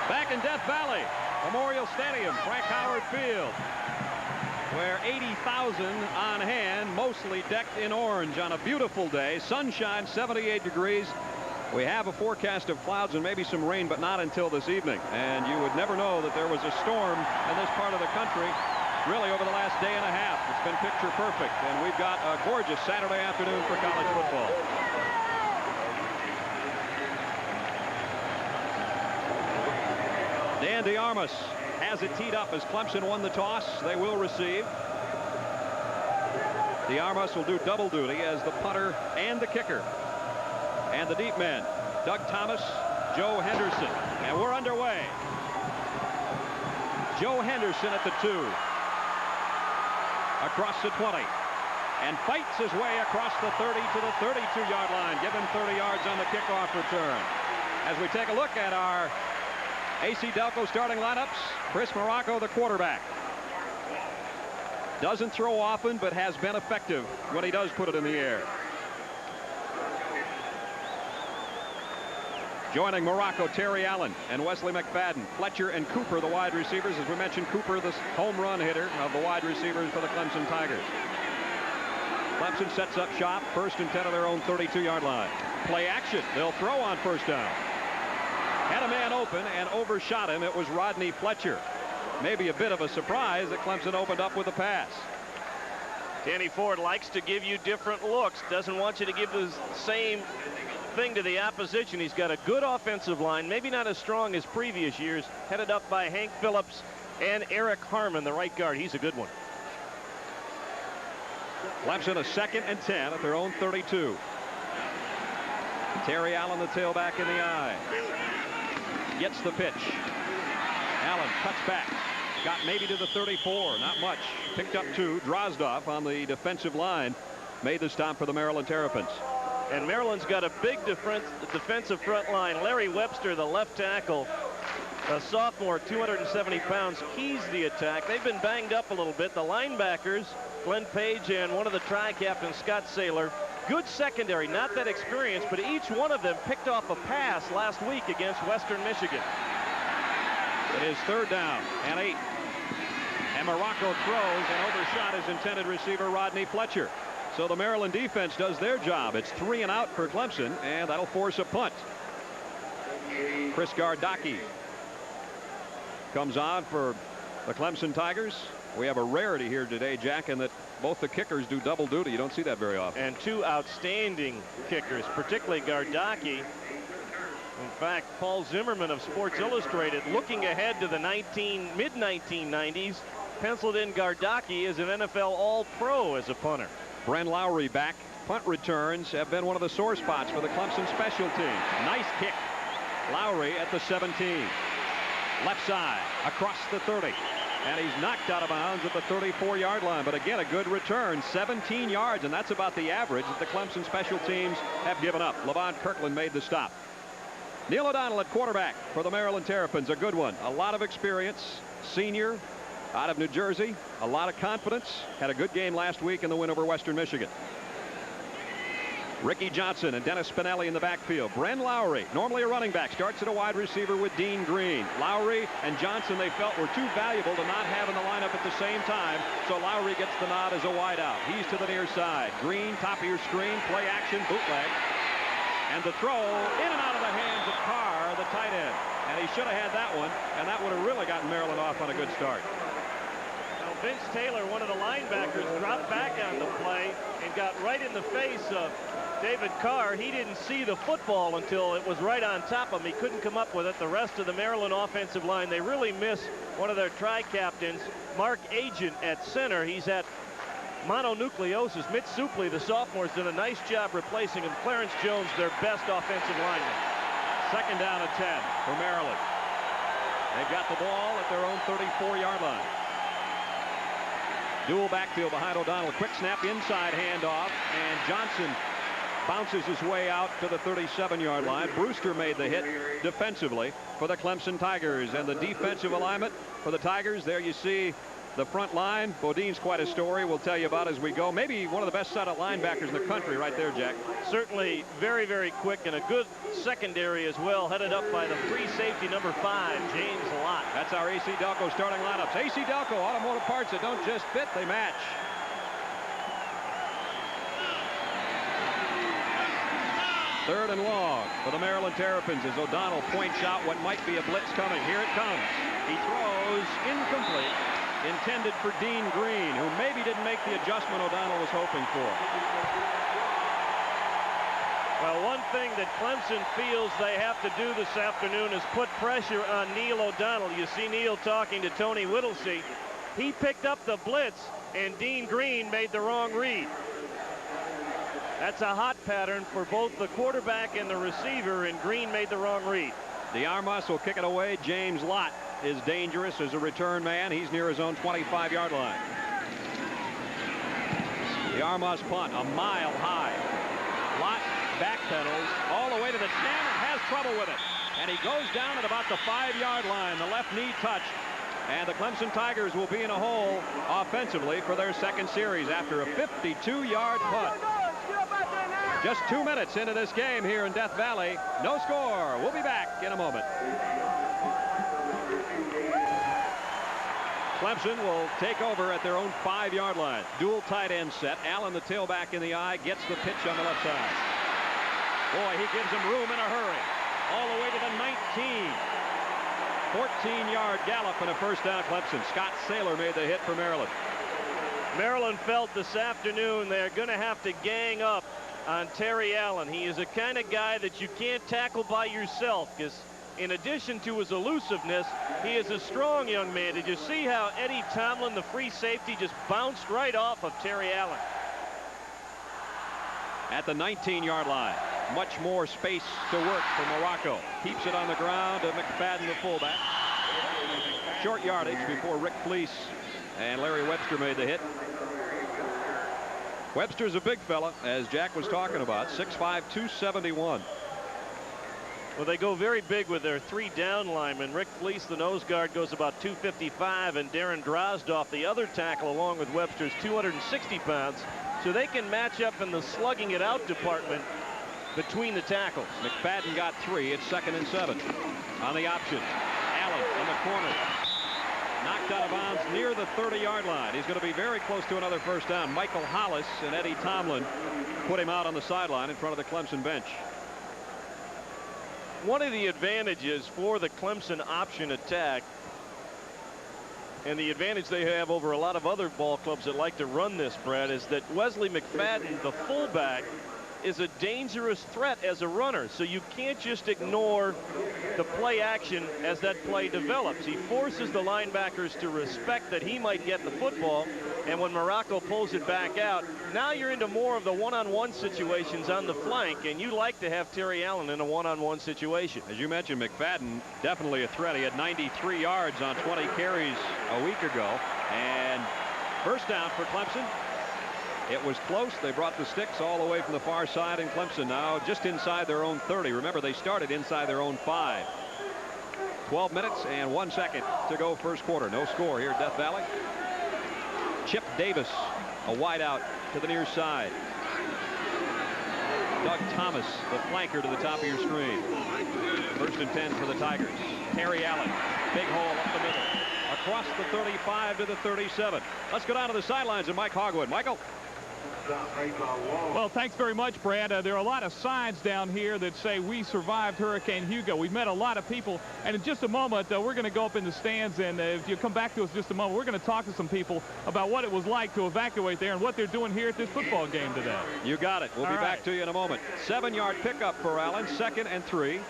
Back in Death Valley, Memorial Stadium, Frank Howard Field, where 80,000 on hand, mostly decked in orange on a beautiful day. Sunshine, 78 degrees. We have a forecast of clouds and maybe some rain, but not until this evening. And you would never know that there was a storm in this part of the country really over the last day and a half. It's been picture perfect, and we've got a gorgeous Saturday afternoon for college football. Dan DeArmas has it teed up as Clemson won the toss. They will receive. DeArmas will do double duty as the punter and the kicker. And the deep men, Doug Thomas, Joe Henderson. And we're underway. Joe Henderson at the 2. Across the 20. And fights his way across the 30 to the 32-yard line. Give him 30 yards on the kickoff return. As we take a look at our AC Delco starting lineups, Chris Morocco, the quarterback. Doesn't throw often, but has been effective when he does put it in the air. Joining Morocco, Terry Allen and Wesley McFadden. Fletcher and Cooper, the wide receivers. As we mentioned, Cooper, the home run hitter of the wide receivers for the Clemson Tigers. Clemson sets up shop, 1st and 10 of their own 32-yard line. Play action. They'll throw on 1st down. Had a man open and overshot him. It was Rodney Fletcher. Maybe a bit of a surprise that Clemson opened up with a pass. Danny Ford likes to give you different looks. Doesn't want you to give the same thing to the opposition. He's got a good offensive line, maybe not as strong as previous years, headed up by Hank Phillips and Eric Harmon, the right guard. He's a good one. Clemson a 2nd and 10 at their own 32. Terry Allen, the tailback, in the eye. Gets the pitch. Allen cuts back. Got maybe to the 34. Not much. Picked up 2. Drozdov on the defensive line made the stop for the Maryland Terrapins. And Maryland's got a big defensive front line. Larry Webster, the left tackle, a sophomore, 270 pounds, keys the attack. They've been banged up a little bit. The linebackers, Glenn Page and one of the tri-captains, Scott Saylor, good secondary, not that experienced, but each one of them picked off a pass last week against Western Michigan. It is 3rd down and 8. And Morocco throws and overshot his intended receiver, Rodney Fletcher. So the Maryland defense does their job. It's 3 and out for Clemson, and that'll force a punt. Chris Gardocki comes on for the Clemson Tigers. We have a rarity here today, Jack, in that both the kickers do double duty. You don't see that very often. And 2 outstanding kickers, particularly Gardocki. In fact, Paul Zimmerman of Sports Illustrated, looking ahead to the mid-1990s, penciled in Gardocki as an NFL All-Pro as a punter. Bren Lowry back. Punt returns have been one of the sore spots for the Clemson special teams. Nice kick. Lowry at the 17. Left side across the 30. And he's knocked out of bounds at the 34-yard line. But again, a good return, 17 yards, and that's about the average that the Clemson special teams have given up. Levon Kirkland made the stop. Neil O'Donnell at quarterback for the Maryland Terrapins, a good one. A lot of experience, senior out of New Jersey, a lot of confidence. Had a good game last week in the win over Western Michigan. Ricky Johnson and Dennis Spinelli in the backfield. Bren Lowry, normally a running back, starts at a wide receiver with Dean Green. Lowry and Johnson they felt were too valuable to not have in the lineup at the same time, so Lowry gets the nod as a wideout. He's to the near side. Green, top of your screen, play action, bootleg. And the throw in and out of the hands of Carr, the tight end. And he should have had that one, and that would have really gotten Maryland off on a good start. Now, Vince Taylor, one of the linebackers, dropped back on the play and got right in the face of David Carr. He didn't see the football until it was right on top of him. He couldn't come up with it. The rest of the Maryland offensive line, they really miss one of their tri-captains, Mark Agent, at center. He's at mononucleosis. Mitch Supley, the sophomore, has done a nice job replacing him. Clarence Jones, their best offensive lineman. 2nd down and 10 for Maryland. They've got the ball at their own 34-yard line. Dual backfield behind O'Donnell. Quick snap, inside handoff, and Johnson bounces his way out to the 37-yard line. Brewster made the hit defensively for the Clemson Tigers. And the defensive alignment for the Tigers, there you see The front line, Bodine's quite a story. We'll tell you about as we go. Maybe one of the best set of linebackers in the country right there, Jack. Certainly very, very quick, and a good secondary as well, headed up by the free safety number 5, James Lott. That's our AC Delco starting lineups. AC Delco, automotive parts that don't just fit, they match. Third and long for the Maryland Terrapins as O'Donnell points out what might be a blitz coming. Here it comes. He throws incomplete. Intended for Dean Green, who maybe didn't make the adjustment O'Donnell was hoping for. Well, one thing that Clemson feels they have to do this afternoon is put pressure on Neil O'Donnell. You see Neil talking to Tony Whittlesey. He picked up the blitz, and Dean Green made the wrong read. That's a hot pattern for both the quarterback and the receiver, and Green made the wrong read. The Armas will kick it away. James Lott is dangerous as a return man. He's near his own 25-yard line. The Armas punt, a mile high. Lott backpedals all the way to the 10 and has trouble with it. And he goes down at about the 5-yard line. The left knee touched. And the Clemson Tigers will be in a hole offensively for their second series after a 52-yard punt. Just 2 minutes into this game here in Death Valley. No score. We'll be back in a moment. Clemson will take over at their own 5-yard line. Dual tight end set. Allen, the tailback in the eye, gets the pitch on the left side. Boy, he gives him room in a hurry. All the way to the 19. 14-yard gallop and a first down Clemson. Scott Saylor made the hit for Maryland. Maryland felt this afternoon they're going to have to gang up on Terry Allen. He is a kind of guy that you can't tackle by yourself, because in addition to his elusiveness, he is a strong young man. Did you see how Eddie Tomlin, the free safety, just bounced right off of Terry Allen? At the 19-yard line, much more space to work for Morocco. Keeps it on the ground to McFadden, the fullback. Short yardage before Rick Fleece and Larry Webster made the hit. Webster's a big fella, as Jack was talking about, 6'5", 271. Well, they go very big with their 3 down linemen. Rick Fleece, the nose guard, goes about 255, and Darren Drozdoff, the other tackle, along with Webster's 260 pounds. So they can match up in the slugging it out department between the tackles. McFadden got 3. It's 2nd and 7. On the option, Allen in the corner. Knocked out of bounds near the 30-yard line. He's going to be very close to another first down. Michael Hollis and Eddie Tomlin put him out on the sideline in front of the Clemson bench. One of the advantages for the Clemson option attack, and the advantage they have over a lot of other ball clubs that like to run this, Brad, is that Wesley McFadden, the fullback, is a dangerous threat as a runner. So you can't just ignore the play action as that play develops. He forces the linebackers to respect that he might get the football, and when Morocco pulls it back out, now you're into more of the one-on-one situations on the flank, and you like to have Terry Allen in a one-on-one situation. As you mentioned, McFadden definitely a threat. He had 93 yards on 20 carries a week ago, and first down for Clemson. It was close. They brought the sticks all the way from the far side, and Clemson now just inside their own 30. Remember, they started inside their own 5. 12 minutes and 1 second to go first quarter. No score here at Death Valley. Chip Davis, a wideout to the near side. Doug Thomas, the flanker, to the top of your screen. First and 10 for the Tigers. Terry Allen, big hole up the middle. Across the 35 to the 37. Let's go down to the sidelines and Mike Hogwood. Michael. Well, thanks very much, Brad. There are a lot of signs down here that say we survived Hurricane Hugo. We've met a lot of people, and in just a moment, we're going to go up in the stands, and if you come back to us just a moment, we're going to talk to some people about what it was like to evacuate there and what they're doing here at this football game today. You got it. We'll be back to you in a moment. 7-yard pickup for Allen, 2nd and 3.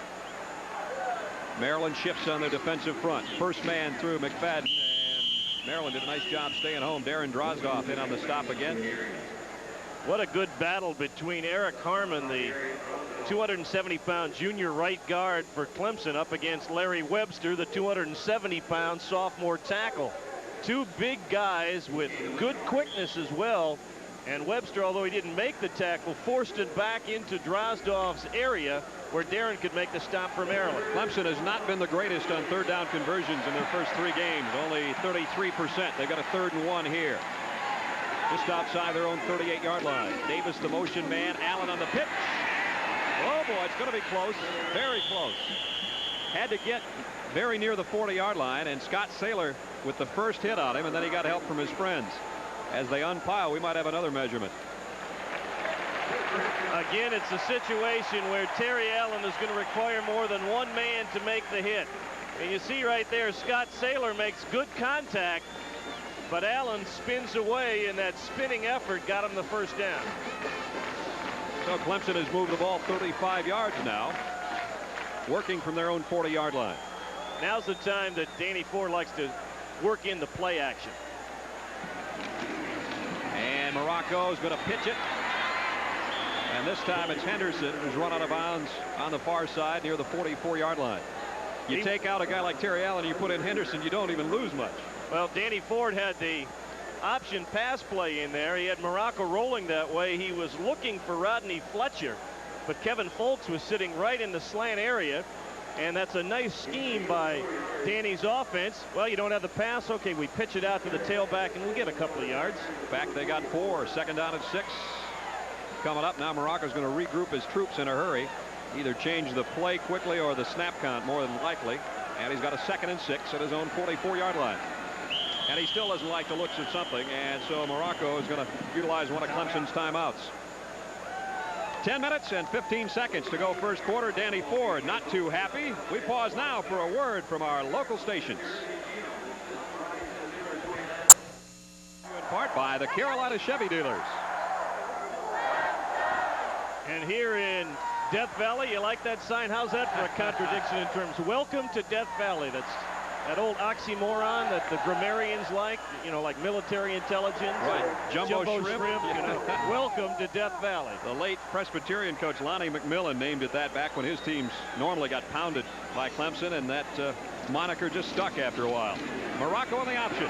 Maryland shifts on their defensive front. First man through McFadden, and Maryland did a nice job staying home. Darren Drozdoff in on the stop again. What a good battle between Eric Harmon, the 270-pound junior right guard for Clemson, up against Larry Webster, the 270-pound sophomore tackle. Two big guys with good quickness as well. And Webster, although he didn't make the tackle, forced it back into Drozdoff's area. where Darren could make the stop for Maryland. Clemson has not been the greatest on third down conversions in their first 3 games. Only 33%. They've got a 3rd and 1 here. Just outside their own 38-yard line. Davis, the motion man. Allen on the pitch. Oh, boy, it's going to be close. Very close. Had to get very near the 40-yard line, and Scott Saylor with the first hit on him, and then he got help from his friends. As they unpile, we might have another measurement. Again, it's a situation where Terry Allen is going to require more than one man to make the hit. And you see right there, Scott Saylor makes good contact, but Allen spins away, and that spinning effort got him the first down. So Clemson has moved the ball 35 yards now, working from their own 40-yard line. Now's the time that Danny Ford likes to work in the play action. And Morocco is going to pitch it. And this time it's Henderson who's run out of bounds on the far side near the 44-yard line. You take out a guy like Terry Allen and you put in Henderson, you don't even lose much. Well, Danny Ford had the option pass play in there. He had Morocco rolling that way. He was looking for Rodney Fletcher, but Kevin Folks was sitting right in the slant area, and that's a nice scheme by Danny's offense. Well, you don't have the pass. Okay, we pitch it out to the tailback, and we get a couple of yards. Back they got 4. 2nd down at 6. Coming up now, Morocco's going to regroup his troops in a hurry. Either change the play quickly or the snap count more than likely. And he's got a 2nd and 6 at his own 44-yard line. And he still doesn't like the looks of something, and so Morocco is going to utilize one of Clemson's timeouts. 10 minutes and 15 seconds to go first quarter. Danny Ford not too happy. We pause now for a word from our local stations. In part by the Carolina Chevy dealers. And here in Death Valley, you like that sign? How's that for a contradiction in terms? Welcome to Death Valley. That's that old oxymoron that the grammarians like, you know, like military intelligence. Right. Jumbo shrimp. You know. Welcome to Death Valley. The late Presbyterian coach Lonnie McMillan named it that back when his teams normally got pounded by Clemson, and that moniker just stuck after a while. Morocco on the option.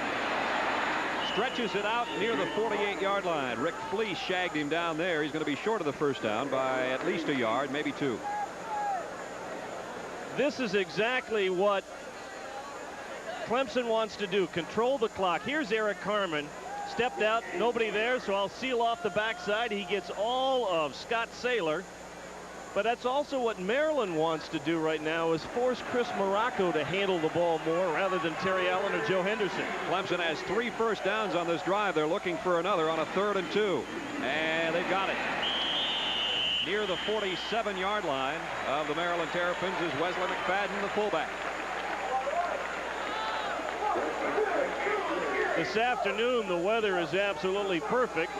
Stretches it out near the 48-yard line. Rick Fleece shagged him down there. He's going to be short of the first down by at least a yard, maybe 2. This is exactly what Clemson wants to do. Control the clock. Here's Eric Harmon. Stepped out. Nobody there, so I'll seal off the backside. He gets all of Scott Saylor. But that's also what Maryland wants to do right now, is force Chris Morocco to handle the ball more rather than Terry Allen or Joe Henderson. Clemson has 3 first downs on this drive. They're looking for another on a 3rd and 2. And they got it. Near the 47-yard line of the Maryland Terrapins is Wesley McFadden, the fullback. This afternoon, the weather is absolutely perfect.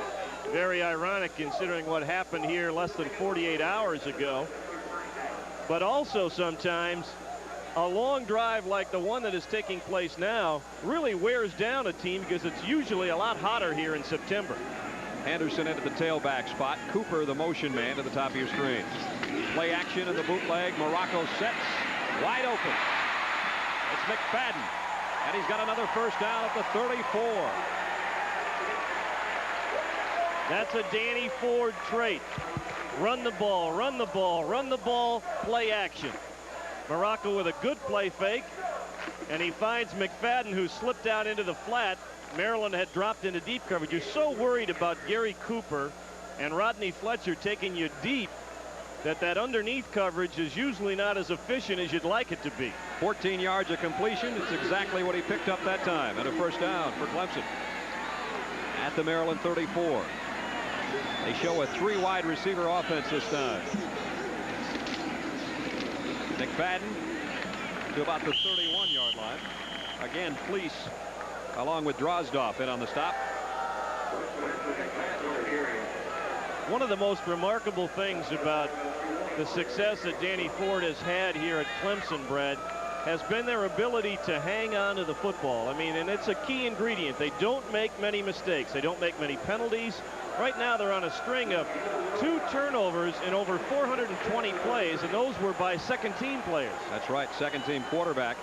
Very ironic considering what happened here less than 48 hours ago. But also sometimes a long drive like the one that is taking place now really wears down a team, because it's usually a lot hotter here in September. Henderson into the tailback spot. Cooper, the motion man, to the top of your screen. Play action in the bootleg. Morocco sets. Wide open. It's McFadden. And he's got another first down at the 34. That's a Danny Ford trait. Run the ball, run the ball, run the ball, play action. Morocco with a good play fake, and he finds McFadden, who slipped out into the flat. Maryland had dropped into deep coverage. You're so worried about Gary Cooper and Rodney Fletcher taking you deep that underneath coverage is usually not as efficient as you'd like it to be. 14 yards of completion. It's exactly what he picked up that time, and a first down for Clemson at the Maryland 34. They show a 3 wide receiver offense this time. McFadden to about the 31-yard line. Again, Fleece along with Drozdoff in on the stop. One of the most remarkable things about the success that Danny Ford has had here at Clemson, Brad, has been their ability to hang on to the football. I mean, and it's a key ingredient. They don't make many mistakes. They don't make many penalties. Right now they're on a string of 2 turnovers in over 420 plays, and those were by second-team players. That's right. Second-team quarterback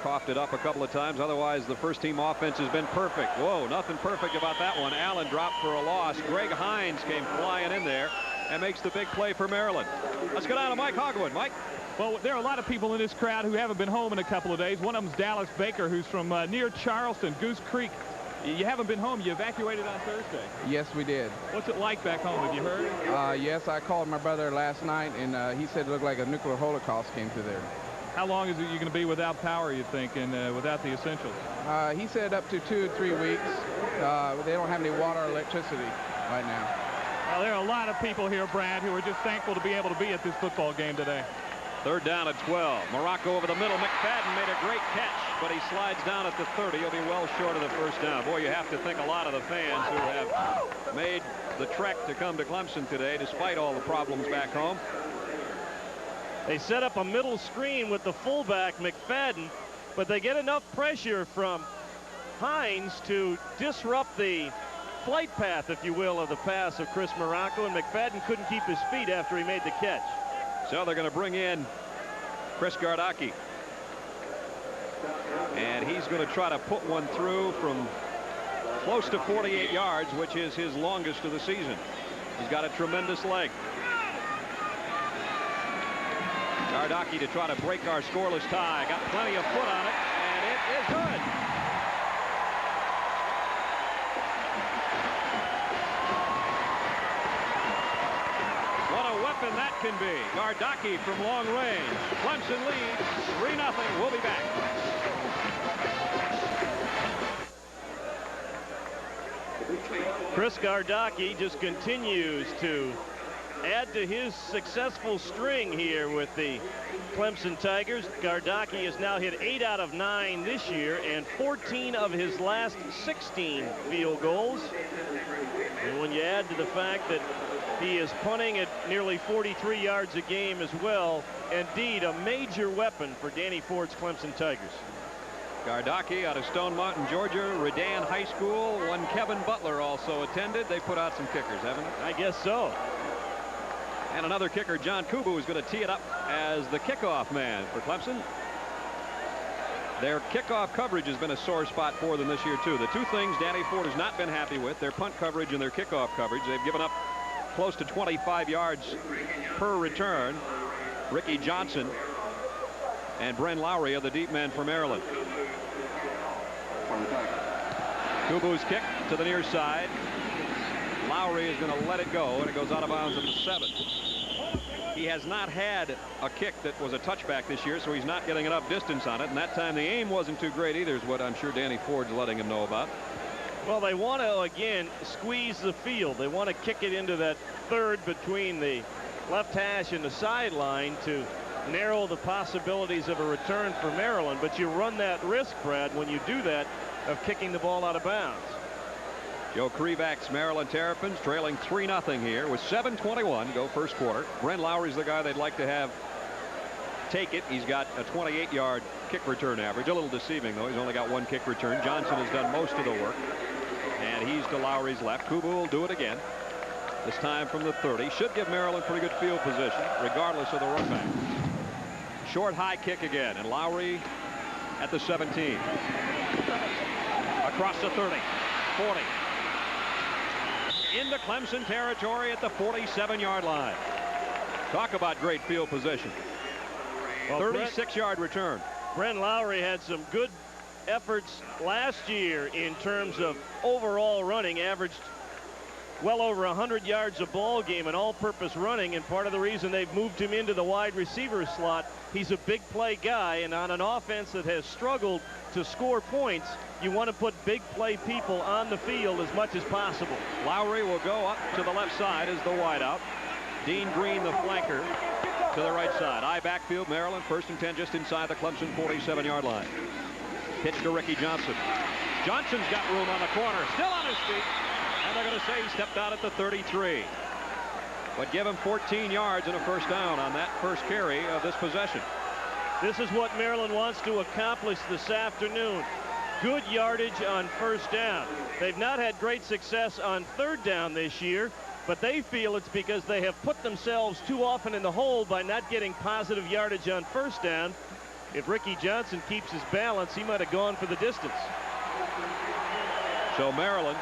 coughed it up a couple of times. Otherwise, the first-team offense has been perfect. Whoa, nothing perfect about that one. Allen dropped for a loss. Greg Hines came flying in there. and makes the big play for Maryland. Let's go down to Mike Hogwood. Mike. Well, there are a lot of people in this crowd who haven't been home in a couple of days. One of them is Dallas Baker, who's from near Charleston, Goose Creek. You haven't been home. You evacuated on Thursday. Yes, we did. What's it like back home? Have you heard? Yes, I called my brother last night, and he said it looked like a nuclear holocaust came through there. How long is it you're going to be without power, you think, and without the essentials? He said up to 2 to 3 weeks. They don't have any water or electricity right now. Well, there are a lot of people here, Brad, who are just thankful to be able to be at this football game today. 3rd down at 12. Morocco over the middle. McFadden made a great catch, but he slides down at the 30. He'll be well short of the 1st down. Boy, you have to think a lot of the fans who have made the trek to come to Clemson today, despite all the problems back home. They set up a middle screen with the fullback, McFadden, but they get enough pressure from Hines to disrupt the flight path, if you will, of the pass of Chris Morocco, and McFadden couldn't keep his feet after he made the catch. So they're going to bring in Chris Gardocki. And he's going to try to put one through from close to 48 yards, which is his longest of the season. He's got a tremendous leg. Gardocki to try to break our scoreless tie. Got plenty of foot on it, and it is good. What a weapon that can be. Gardocki from long range. Clemson leads 3-0. We'll be back. Chris Gardocki just continues to add to his successful string here with the Clemson Tigers. Gardocki has now hit 8 out of 9 this year and 14 of his last 16 field goals. And when you add to the fact that he is punting at nearly 43 yards a game as well, indeed a major weapon for Danny Ford's Clemson Tigers. Gardocki out of Stone Mountain, Georgia, Redan High School. One Kevin Butler also attended. They put out some kickers, haven't they? I guess so. And another kicker, John Kubu, is going to tee it up as the kickoff man for Clemson. Their kickoff coverage has been a sore spot for them this year, too. The two things Danny Ford has not been happy with, their punt coverage and their kickoff coverage. They've given up close to 25 yards per return. Ricky Johnson and Bren Lowry are the deep men for Maryland. Kubu's kick to the near side. Lowry is going to let it go, and it goes out of bounds at the 7. He has not had a kick that was a touchback this year, so he's not getting enough distance on it. And that time the aim wasn't too great either, is what I'm sure Danny Ford's letting him know about. Well, they want to, again, squeeze the field. They want to kick it into that third between the left hash and the sideline to narrow the possibilities of a return for Maryland. But you run that risk, Brad, when you do that, of kicking the ball out of bounds. Joe Krivak's Maryland Terrapins trailing 3-0 here with 7:21 to go first quarter. Bren Lowry's the guy they'd like to have take it. He's got a 28-yard kick return average. A little deceiving, though. He's only got 1 kick return. Johnson has done most of the work. And he's to Lowry's left. Kubu will do it again. This time from the 30. Should give Maryland pretty good field position, regardless of the run back. Short high kick again. And Lowry at the 17. Across the 30. 40. Into Clemson territory at the 47-yard line. Talk about great field position. Well, 36-yard return. Bren Lowry had some good efforts last year in terms of overall running, averaged well over 100 yards a ball game in all-purpose running, and part of the reason they've moved him into the wide receiver slot, he's a big play guy, and on an offense that has struggled to score points, you want to put big play people on the field as much as possible. Lowry will go up to the left side as the wideout. Dean Green, the flanker, to the right side. I backfield, Maryland, 1st and 10 just inside the Clemson 47-yard line. Pitch to Ricky Johnson. Johnson's got room on the corner, still on his feet, and they're going to say he stepped out at the 33. But give him 14 yards and a first down on that first carry of this possession. This is what Maryland wants to accomplish this afternoon. Good yardage on first down. They've not had great success on 3rd down this year, but they feel it's because they have put themselves too often in the hole by not getting positive yardage on first down. If Ricky Johnson keeps his balance, he might have gone for the distance. So Maryland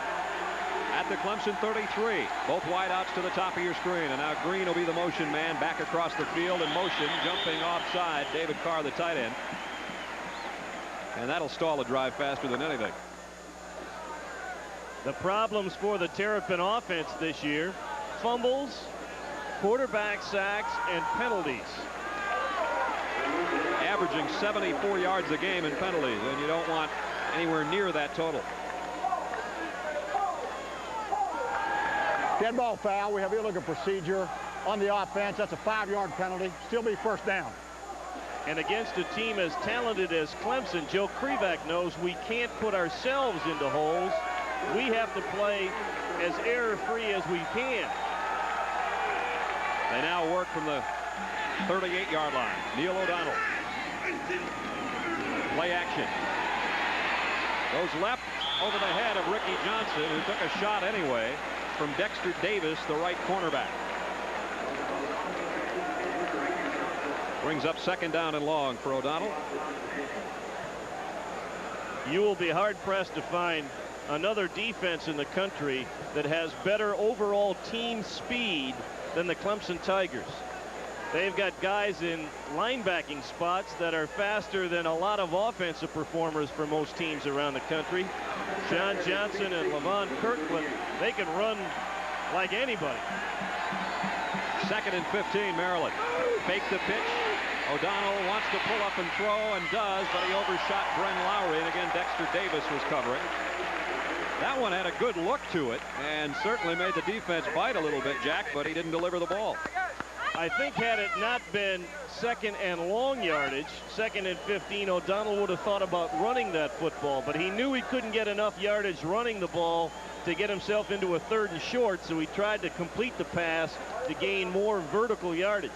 at the Clemson 33. Both wideouts to the top of your screen. And now Green will be the motion man back across the field in motion, jumping offside. David Carr, the tight end. And that'll stall a drive faster than anything. The problems for the Terrapin offense this year: fumbles, quarterback sacks, and penalties. Averaging 74 yards a game in penalties, and you don't want anywhere near that total. Dead ball foul. We have illegal procedure on the offense. That's a 5-yard penalty. Still be first down. And against a team as talented as Clemson, Joe Krivak knows we can't put ourselves into holes. We have to play as error-free as we can. They now work from the 38-yard line. Neil O'Donnell. Play action. Goes left over the head of Ricky Johnson, who took a shot anyway from Dexter Davis, the right cornerback. Brings up second down and long for O'Donnell. You will be hard-pressed to find another defense in the country that has better overall team speed than the Clemson Tigers. They've got guys in linebacking spots that are faster than a lot of offensive performers for most teams around the country. John Johnson and Levon Kirkland, they can run like anybody. 2nd and 15, Maryland. Fake the pitch. O'Donnell wants to pull up and throw, and does, but he overshot Bren Lowry, and again Dexter Davis was covering. That one had a good look to it, and certainly made the defense bite a little bit, Jack, but he didn't deliver the ball. I think had it not been 2nd and long yardage, 2nd and 15, O'Donnell would have thought about running that football, but he knew he couldn't get enough yardage running the ball to get himself into a 3rd and short, so he tried to complete the pass to gain more vertical yardage.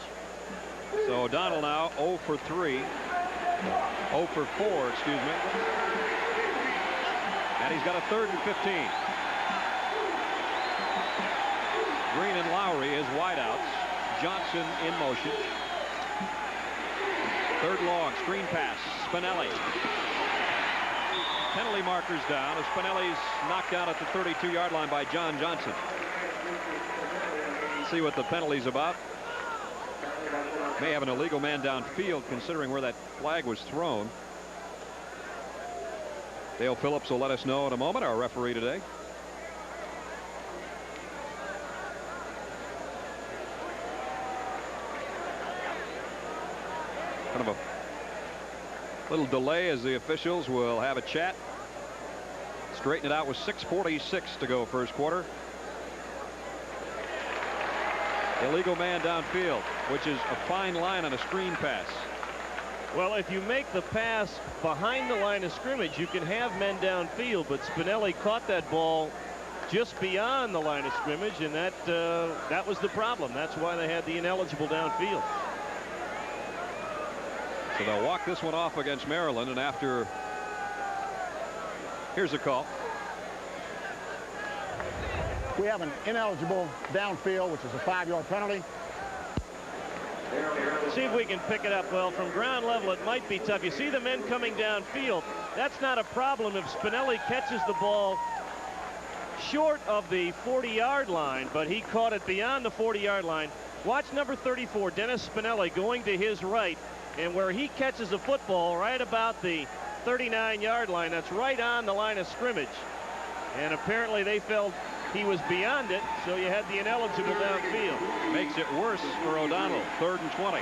So O'Donnell now 0 for 3. 0 for 4, excuse me. And he's got a 3rd and 15. Green and Lowry as wideouts. Johnson in motion. 3rd long, screen pass. Spinelli. Penalty markers down as Spinelli's knocked out at the 32-yard line by John Johnson. Let's see what the penalty's about. May have an illegal man downfield considering where that flag was thrown. Dale Phillips will let us know in a moment, our referee today. Kind of a little delay as the officials will have a chat. Straighten it out with 6:46 to go first quarter. Illegal man downfield, which is a fine line on a screen pass. Well, if you make the pass behind the line of scrimmage, you can have men downfield, but Spinelli caught that ball just beyond the line of scrimmage, and that was the problem. That's why they had the ineligible downfield. So they'll walk this one off against Maryland, and after, here's a call. We have an ineligible downfield, which is a 5-yard penalty. See if we can pick it up. Well, from ground level, it might be tough. You see the men coming downfield. That's not a problem if Spinelli catches the ball short of the 40-yard line, but he caught it beyond the 40-yard line. Watch number 34, Dennis Spinelli, going to his right, and where he catches the football right about the 39-yard line, that's right on the line of scrimmage. And apparently they felt he was beyond it, so you had the ineligible downfield. Makes it worse for O'Donnell. 3rd and 20.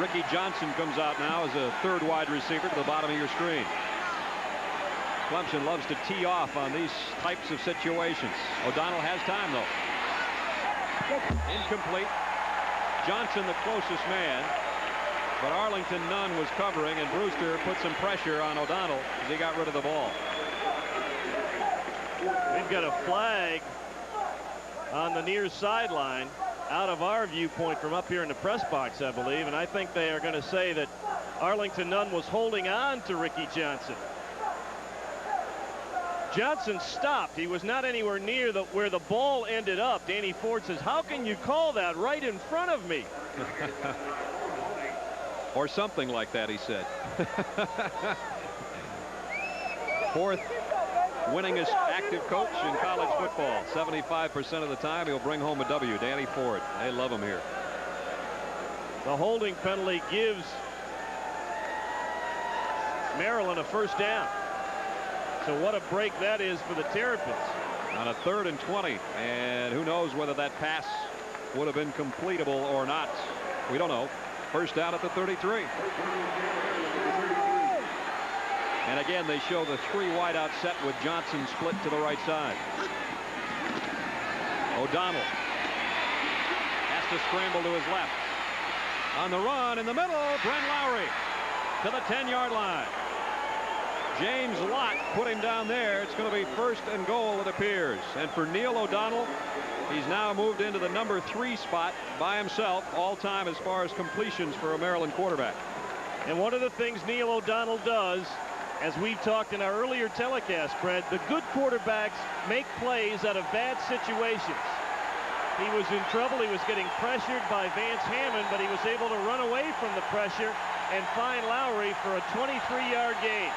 Ricky Johnson comes out now as a 3rd wide receiver to the bottom of your screen. Clemson loves to tee off on these types of situations. O'Donnell has time, though. Incomplete. Johnson the closest man, but Arlington Nunn was covering, and Brewster put some pressure on O'Donnell as he got rid of the ball. We've got a flag on the near sideline out of our viewpoint from up here in the press box, I believe, and I think they are going to say that Arlington Nunn was holding on to Ricky Johnson. Johnson stopped. He was not anywhere near where the ball ended up. Danny Ford says, how can you call that right in front of me? Or something like that, he said. 4th winningest active coach in college football. 75% of the time he'll bring home a W. Danny Ford. They love him here. The holding penalty gives Maryland a first down. So what a break that is for the Terrapins. On a 3rd and 20, and who knows whether that pass would have been completable or not. We don't know. First down at the 33. And again, they show the 3 wideout set with Johnson split to the right side. O'Donnell has to scramble to his left. On the run in the middle, Brent Lowry to the 10-yard line. James Lott put him down there. It's going to be 1st and goal, it appears. And for Neil O'Donnell, he's now moved into the number 3 spot by himself all time as far as completions for a Maryland quarterback. And one of the things Neil O'Donnell does, as we've talked in our earlier telecast, Fred, the good quarterbacks make plays out of bad situations. He was in trouble. He was getting pressured by Vance Hammond, but he was able to run away from the pressure and find Lowry for a 23-yard gain.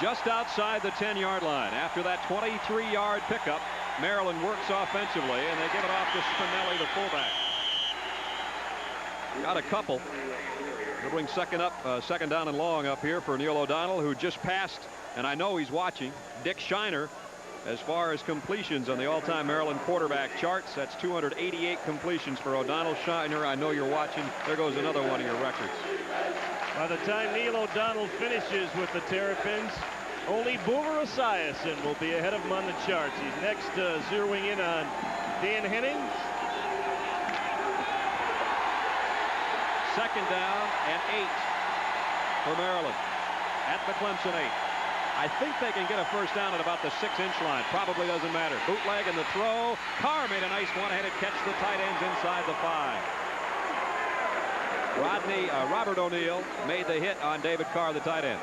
Just outside the 10-yard line. After that 23-yard pickup, Maryland works offensively, and they give it off to Spinelli, the fullback. Got a couple. They'll bring second down and long up here for Neil O'Donnell, who just passed, and I know he's watching, Dick Shiner as far as completions on the all-time Maryland quarterback charts. That's 288 completions for O'Donnell. Shiner, I know you're watching. There goes another one of your records. By the time Neil O'Donnell finishes with the Terrapins, only Boomer Esiason will be ahead of him on the charts. He's next zeroing in on Dan Henning. Second down and 8 for Maryland at the Clemson 8. I think they can get a first down at about the 6-inch line. Probably doesn't matter. Bootleg and the throw. Carr made a nice one-handed catch. The tight ends inside the 5. Robert O'Neill made the hit on David Carr, the tight end.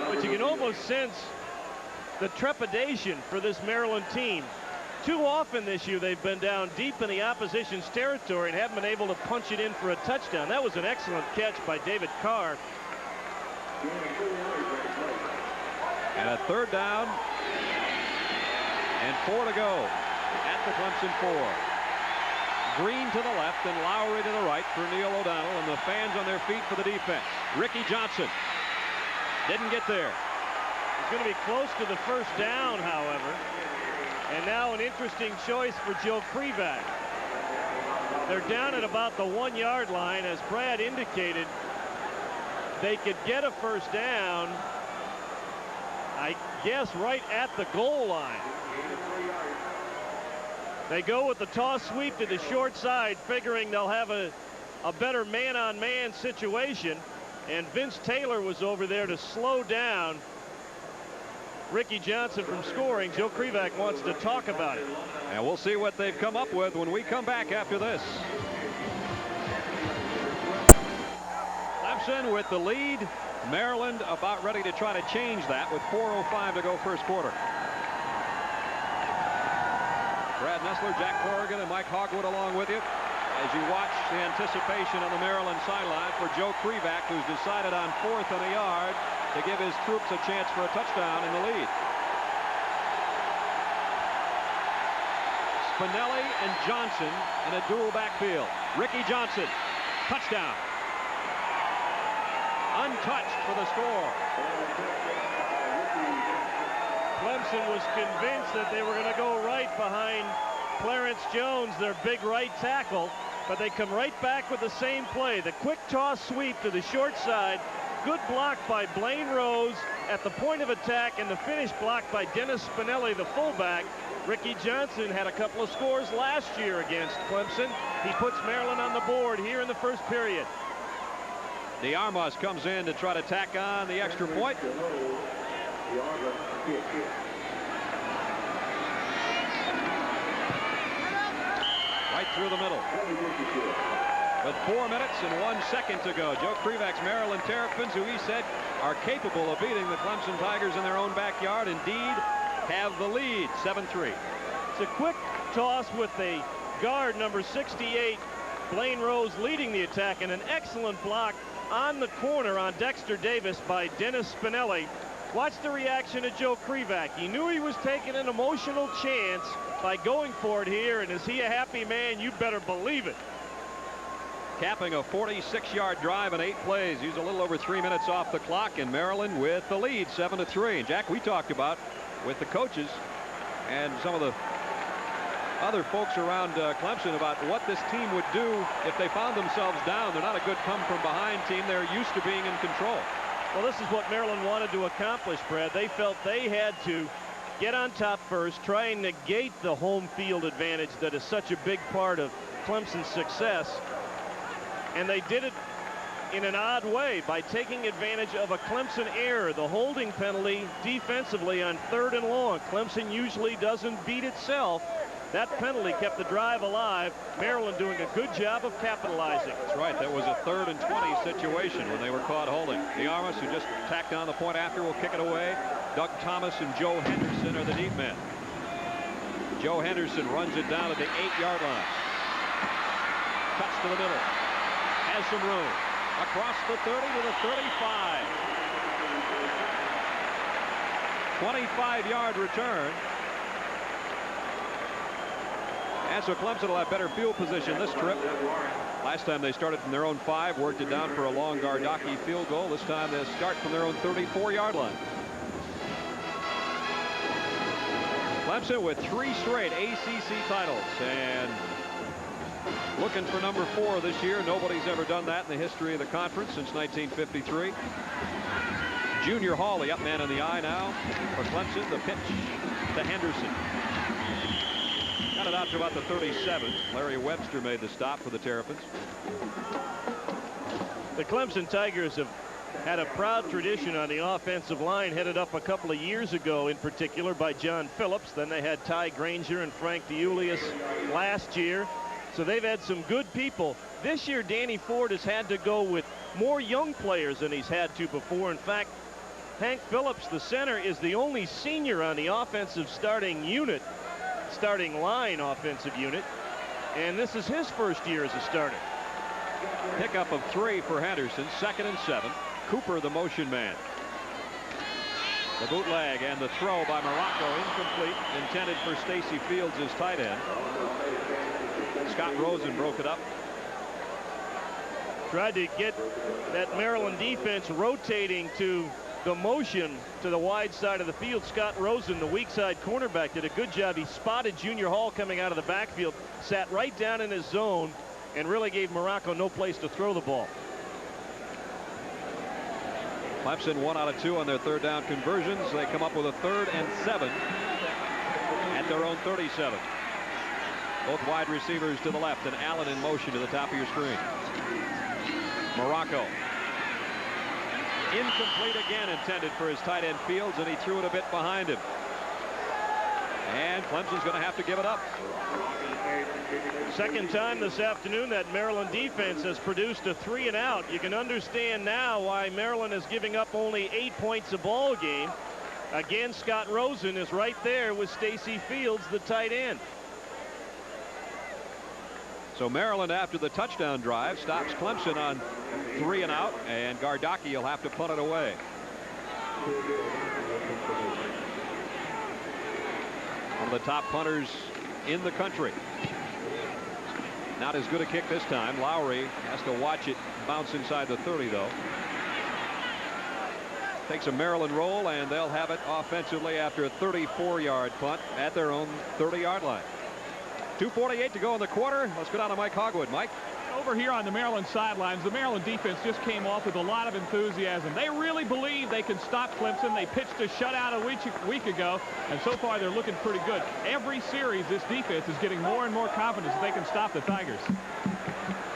But you can almost sense the trepidation for this Maryland team. Too often this year they've been down deep in the opposition's territory and haven't been able to punch it in for a touchdown. That was an excellent catch by David Carr. And a 3rd down and 4 to go at the Clemson 4. Green to the left and Lowry to the right for Neil O'Donnell, and the fans on their feet for the defense. Ricky Johnson didn't get there. He's going to be close to the first down, however. And now an interesting choice for Joe Krivak. They're down at about the 1-yard line. As Brad indicated, they could get a first down, I guess, right at the goal line. They go with the toss sweep to the short side, figuring they'll have a better man-on-man situation. And Vince Taylor was over there to slow down Ricky Johnson from scoring. Joe Krivak wants to talk about it. And we'll see what they've come up with when we come back after this. Clemson with the lead. Maryland about ready to try to change that with 4:05 to go first quarter. Brad Nessler, Jack Corrigan, and Mike Hogwood along with you as you watch the anticipation on the Maryland sideline for Joe Krivak, who's decided on 4th and a yard to give his troops a chance for a touchdown in the lead. Spinelli and Johnson in a dual backfield. Ricky Johnson, touchdown. Untouched for the score. Clemson was convinced that they were going to go right behind Clarence Jones, their big right tackle, but they come right back with the same play. The quick toss sweep to the short side. Good block by Blaine Rose at the point of attack, and the finish blocked by Dennis Spinelli, the fullback. Ricky Johnson had a couple of scores last year against Clemson. He puts Maryland on the board here in the first period. DeArmas comes in to try to tack on the extra point. Right through the middle. With 4 minutes and 1 second to go, Joe Krivak's Maryland Terrapins, who he said are capable of beating the Clemson Tigers in their own backyard, indeed have the lead, 7-3. It's a quick toss with the guard, number 68, Blaine Rose, leading the attack, and an excellent block on the corner on Dexter Davis by Dennis Spinelli. Watch the reaction of Joe Krivak. He knew he was taking an emotional chance by going for it here, and is he a happy man? You better believe it. Capping a 46-yard drive in 8 plays. He's a little over 3 minutes off the clock, and Maryland with the lead 7-3. And Jack, we talked about with the coaches and some of the other folks around Clemson about what this team would do if they found themselves down. They're not a good come-from-behind team. They're used to being in control. Well, this is what Maryland wanted to accomplish, Brad. They felt they had to get on top first, try and negate the home field advantage that is such a big part of Clemson's success. And they did it in an odd way by taking advantage of a Clemson error, the holding penalty defensively on 3rd and long. Clemson usually doesn't beat itself. That penalty kept the drive alive. Maryland doing a good job of capitalizing. That's right. That was a 3rd and 20 situation when they were caught holding. The Armas, who just tacked on the point after, will kick it away. Doug Thomas and Joe Henderson are the deep men. Joe Henderson runs it down at the 8-yard line. Cuts to the middle. Has some room. Across the 30 to the 35. 25-yard return. And so Clemson will have better field position this trip. Last time they started from their own 5, worked it down for a long Gardocki field goal. This time they start from their own 34-yard line. Clemson with 3 straight ACC titles and looking for number 4 this year. Nobody's ever done that in the history of the conference since 1953. Junior Hall, the up man in the eye now for Clemson. The pitch to Henderson. Got it out to about the 37. Larry Webster made the stop for the Terrapins. The Clemson Tigers have had a proud tradition on the offensive line, headed up a couple of years ago in particular by John Phillips. Then they had Ty Granger and Frank DeUlius last year. So they've had some good people. This year Danny Ford has had to go with more young players than he's had to before. In fact, Hank Phillips, the center, is the only senior on the offensive starting line offensive unit, and this is his first year as a starter. Pickup of 3 for Henderson. 2nd and 7. Cooper, the motion man. The bootleg and the throw by Morocco incomplete, intended for Stacy Fields as tight end. Scott Rosen broke it up. Tried to get that Maryland defense rotating to the motion to the wide side of the field. Scott Rosen, the weak side cornerback, did a good job. He spotted Junior Hall coming out of the backfield, sat right down in his zone, and really gave Morocco no place to throw the ball. Clemson 1 out of 2 on their 3rd down conversions. They come up with a 3rd and 7 at their own 37. Both wide receivers to the left, and Allen in motion to the top of your screen. Morocco. Incomplete again, intended for his tight end Fields, and he threw it a bit behind him. And Clemson's going to have to give it up. Second time this afternoon that Maryland defense has produced a 3 and out. You can understand now why Maryland is giving up only 8 points a ball game. Again, Scott Rosen is right there with Stacy Fields, the tight end. So Maryland, after the touchdown drive, stops Clemson on 3 and out, and Gardocki will have to punt it away. One of the top punters in the country. Not as good a kick this time. Lowry has to watch it bounce inside the 30, though. Takes a Maryland roll, and they'll have it offensively after a 34-yard punt at their own 30-yard line. 2:48 to go in the quarter. Let's go down to Mike Hogwood. Mike. Over here on the Maryland sidelines, the Maryland defense just came off with a lot of enthusiasm. They really believe they can stop Clemson. They pitched a shutout a week ago, and so far they're looking pretty good. Every series, this defense is getting more and more confidence that they can stop the Tigers.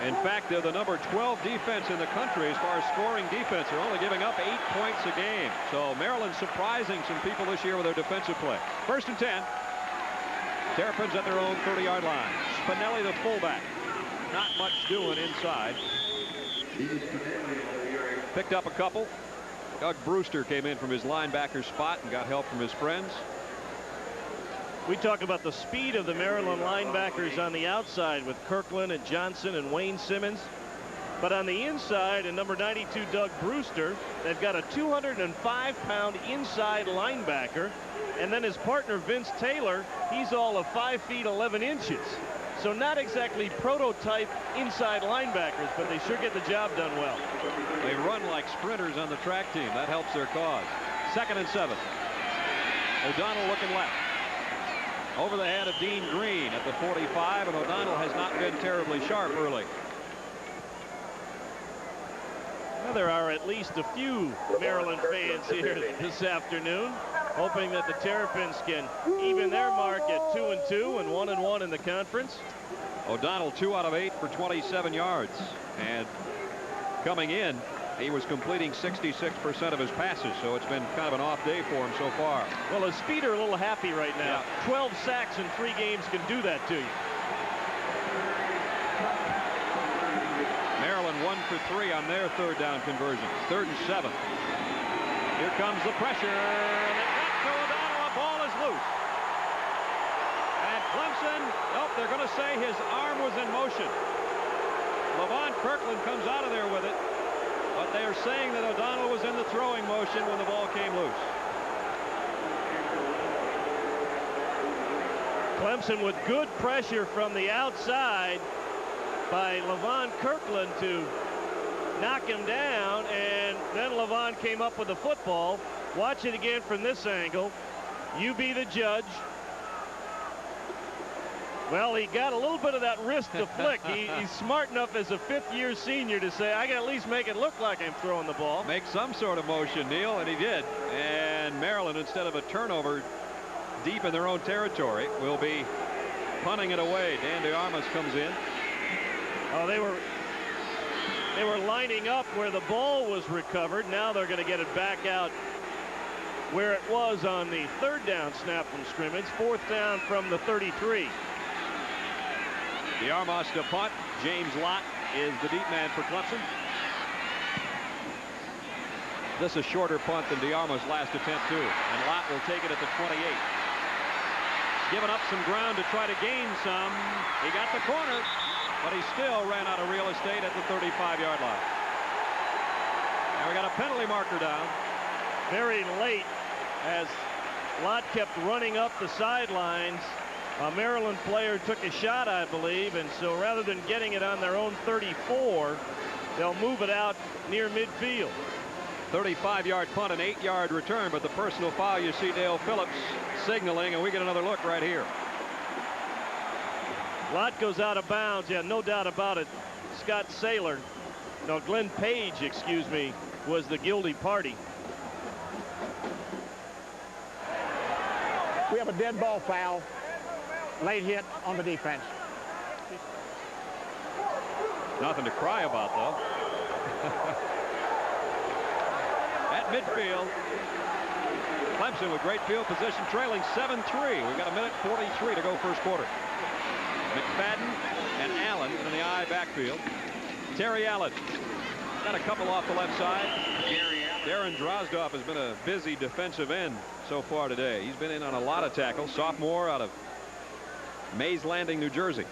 In fact, they're the number 12 defense in the country as far as scoring defense. They're only giving up 8 points a game. So Maryland surprising some people this year with their defensive play. 1st and 10. Terrapins at their own 30-yard line. Spinelli, the fullback. Not much doing inside. Picked up a couple. Doug Brewster came in from his linebacker spot and got help from his friends. We talk about the speed of the Maryland linebackers on the outside with Kirkland and Johnson and Wayne Simmons. But on the inside, and number 92, Doug Brewster, they've got a 205-pound inside linebacker. And then his partner, Vince Taylor, he's all of 5 feet 11 inches. So not exactly prototype inside linebackers, but they sure get the job done well. They run like sprinters on the track team. That helps their cause. 2nd and 7. O'Donnell looking left. Over the head of Dean Green at the 45, and O'Donnell has not been terribly sharp early. Well, there are at least a few Maryland fans here this afternoon, hoping that the Terrapins can even their mark at 2-2 and 1-1 in the conference. O'Donnell 2 out of 8 for 27 yards, and coming in, he was completing 66% of his passes, so it's been kind of an off day for him so far. Well, his feet are a little happy right now. Yeah. 12 sacks in 3 games can do that to you. Maryland 1 for 3 on their 3rd down conversion. 3rd and 7. Here comes the pressure. And it got to O'Donnell. A ball is loose. And Clemson, nope, they're going to say his arm was in motion. Levon Kirkland comes out of there with it. But they are saying that O'Donnell was in the throwing motion when the ball came loose. Clemson with good pressure from the outside by Levon Kirkland to knock him down, and then Levon came up with the football. Watch it again from this angle. You be the judge. Well, he got a little bit of that wrist to flick. He's smart enough as a 5th-year senior to say, I can at least make it look like I'm throwing the ball. Make some sort of motion, Neil, and he did. And Maryland, instead of a turnover deep in their own territory, will be punting it away. Dan DeArmas comes in. Oh, they were lining up where the ball was recovered. Now they're going to get it back out where it was on the 3rd down snap from scrimmage. 4th down from the 33. DeArmas to punt. James Lott is the deep man for Clemson. This is a shorter punt than DeArmas' last attempt too, and Lott will take it at the 28. Giving up some ground to try to gain some. He got the corner, but he still ran out of real estate at the 35-yard line. And we got a penalty marker down. Very late, as Lott kept running up the sidelines. A Maryland player took a shot, I believe, and so rather than getting it on their own 34, they'll move it out near midfield. 35-yard punt, an 8-yard return, but the personal foul, you see Dale Phillips signaling, and we get another look right here. Lott goes out of bounds. Yeah, no doubt about it. Scott Saylor, no, Glenn Page, excuse me, was the guilty party. We have a dead ball foul. Late hit on the defense. Nothing to cry about, though. At midfield, Clemson with great field position, trailing 7-3. We've got 1:43 to go first quarter. McFadden and Allen in the I backfield. Terry Allen got a couple off the left side. Darren Drozdoff has been a busy defensive end so far today. He's been in on a lot of tackles. Sophomore out of Mays Landing, New Jersey.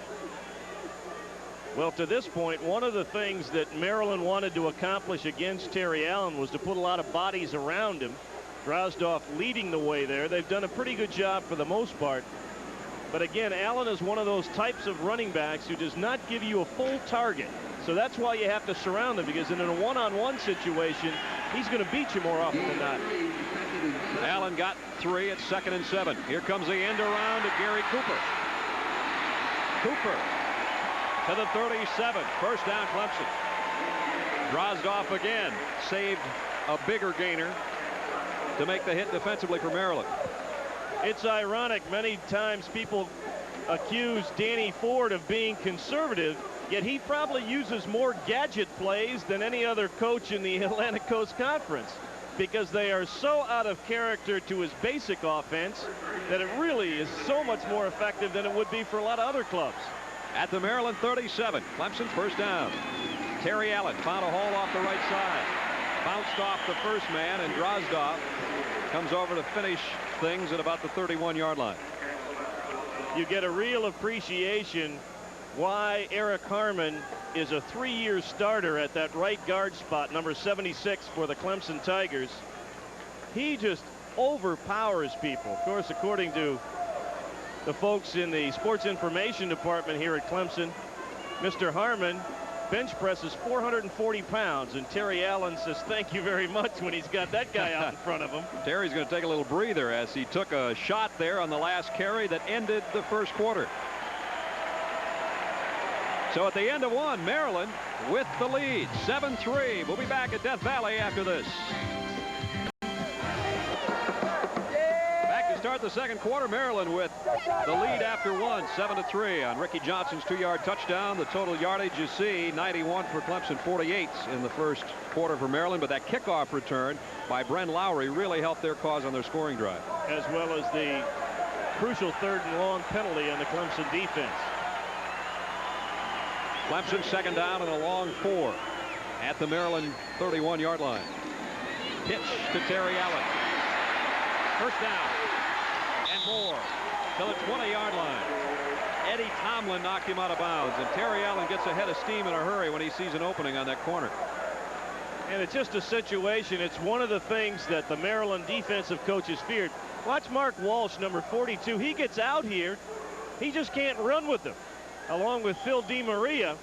Well, to this point, one of the things that Maryland wanted to accomplish against Terry Allen was to put a lot of bodies around him. Drozdoff leading the way there. They've done a pretty good job for the most part. But again, Allen is one of those types of running backs who does not give you a full target. So that's why you have to surround him, because in a one-on-one situation, he's going to beat you more often than not. Allen got 3 at 2nd and 7. Here comes the end around to Gary Cooper. Cooper to the 37. First down, Clemson. Drozdoff again saved a bigger gainer to make the hit defensively for Maryland. It's ironic. Many times people accuse Danny Ford of being conservative, yet he probably uses more gadget plays than any other coach in the Atlantic Coast Conference, because they are so out of character to his basic offense that it really is so much more effective than it would be for a lot of other clubs. At the Maryland 37, Clemson first down. Terry Allen found a hole off the right side. Bounced off the first man, and Drozdoff comes over to finish things at about the 31-yard line. You get a real appreciation why Eric Harmon is a 3-year starter at that right guard spot, number 76 for the Clemson Tigers. He just overpowers people. Of course, according to the folks in the sports information department here at Clemson, Mr. Harmon bench presses 440 pounds, and Terry Allen says thank you very much when he's got that guy out in front of him. Terry's going to take a little breather as he took a shot there on the last carry that ended the first quarter. So at the end of one, Maryland with the lead, 7-3. We'll be back at Death Valley after this. Back to start the second quarter, Maryland with the lead after one, 7-3 on Ricky Johnson's 2-yard touchdown. The total yardage you see, 91 for Clemson, 48 in the first quarter for Maryland. But that kickoff return by Bren Lowry really helped their cause on their scoring drive. As well as the crucial 3rd and long penalty on the Clemson defense. Clemson second down and a long 4 at the Maryland 31-yard line. Pitch to Terry Allen. First down and more to the 20-yard line. Eddie Tomlin knocked him out of bounds, and Terry Allen gets ahead of steam in a hurry when he sees an opening on that corner. And it's just a situation. It's one of the things that the Maryland defensive coaches feared. Watch Mark Walsh, number 42. He gets out here. He just can't run with them. Along with Phil DeMaria,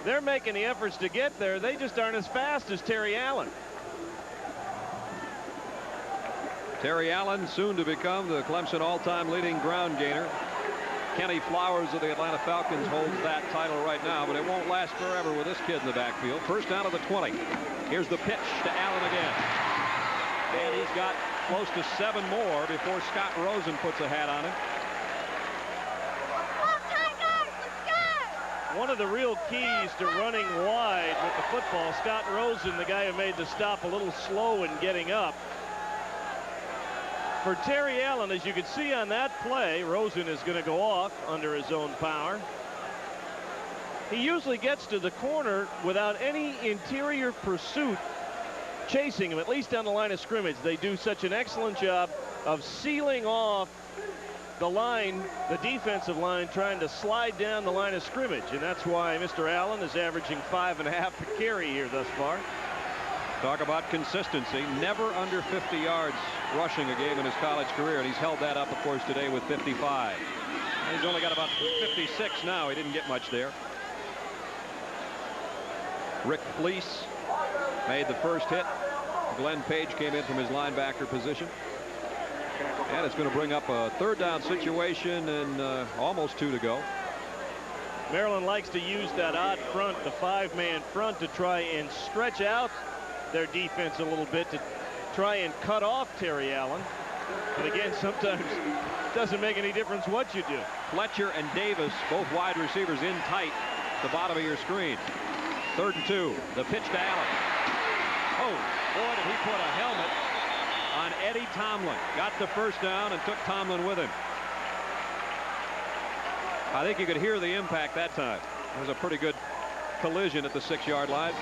they're making the efforts to get there. They just aren't as fast as Terry Allen. Terry Allen soon to become the Clemson all-time leading ground gainer. Kenny Flowers of the Atlanta Falcons holds that title right now, but it won't last forever with this kid in the backfield. First down to the 20. Here's the pitch to Allen again. And he's got close to 7 more before Scott Rosen puts a hat on him. One of the real keys to running wide with the football, Scott Rosen, the guy who made the stop, a little slow in getting up. For Terry Allen, as you can see on that play, Rosen is going to go off under his own power. He usually gets to the corner without any interior pursuit chasing him, at least down the line of scrimmage. They do such an excellent job of sealing off the line, the defensive line, trying to slide down the line of scrimmage, and that's why Mr. Allen is averaging 5.5 per carry here thus far. Talk about consistency. Never under 50 yards rushing a game in his college career, and he's held that up, of course, today with 55. And he's only got about 56 now. He didn't get much there. Rick Fleece made the first hit. Glenn Page came in from his linebacker position. And it's going to bring up a 3rd down situation and almost 2 to go. Maryland likes to use that odd front, the 5-man front, to try and stretch out their defense a little bit to try and cut off Terry Allen. But again, sometimes it doesn't make any difference what you do. Fletcher and Davis, both wide receivers in tight, the bottom of your screen. 3rd and 2. The pitch to Allen. Oh, boy, did he put a helmet on Eddie Tomlin. Got the first down and took Tomlin with him. I think you could hear the impact that time. It was a pretty good collision at the 6-yard line.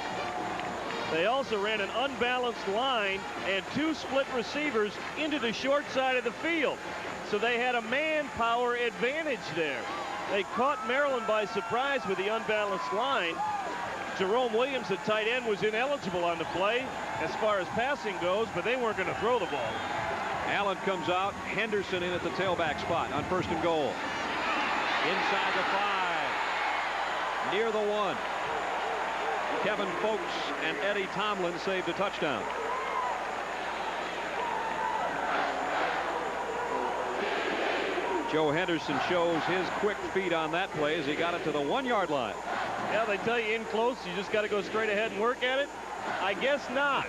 They also ran an unbalanced line and 2 split receivers into the short side of the field. So they had a manpower advantage there. They caught Maryland by surprise with the unbalanced line. Jerome Williams, the tight end, was ineligible on the play as far as passing goes, but they weren't going to throw the ball. Allen comes out. Henderson in at the tailback spot on 1st and goal. Inside the 5. Near the 1. Kevin Folks and Eddie Tomlin saved a touchdown. Joe Henderson shows his quick feet on that play as he got it to the 1-yard line. Yeah, they tell you in close, you just got to go straight ahead and work at it. I guess not.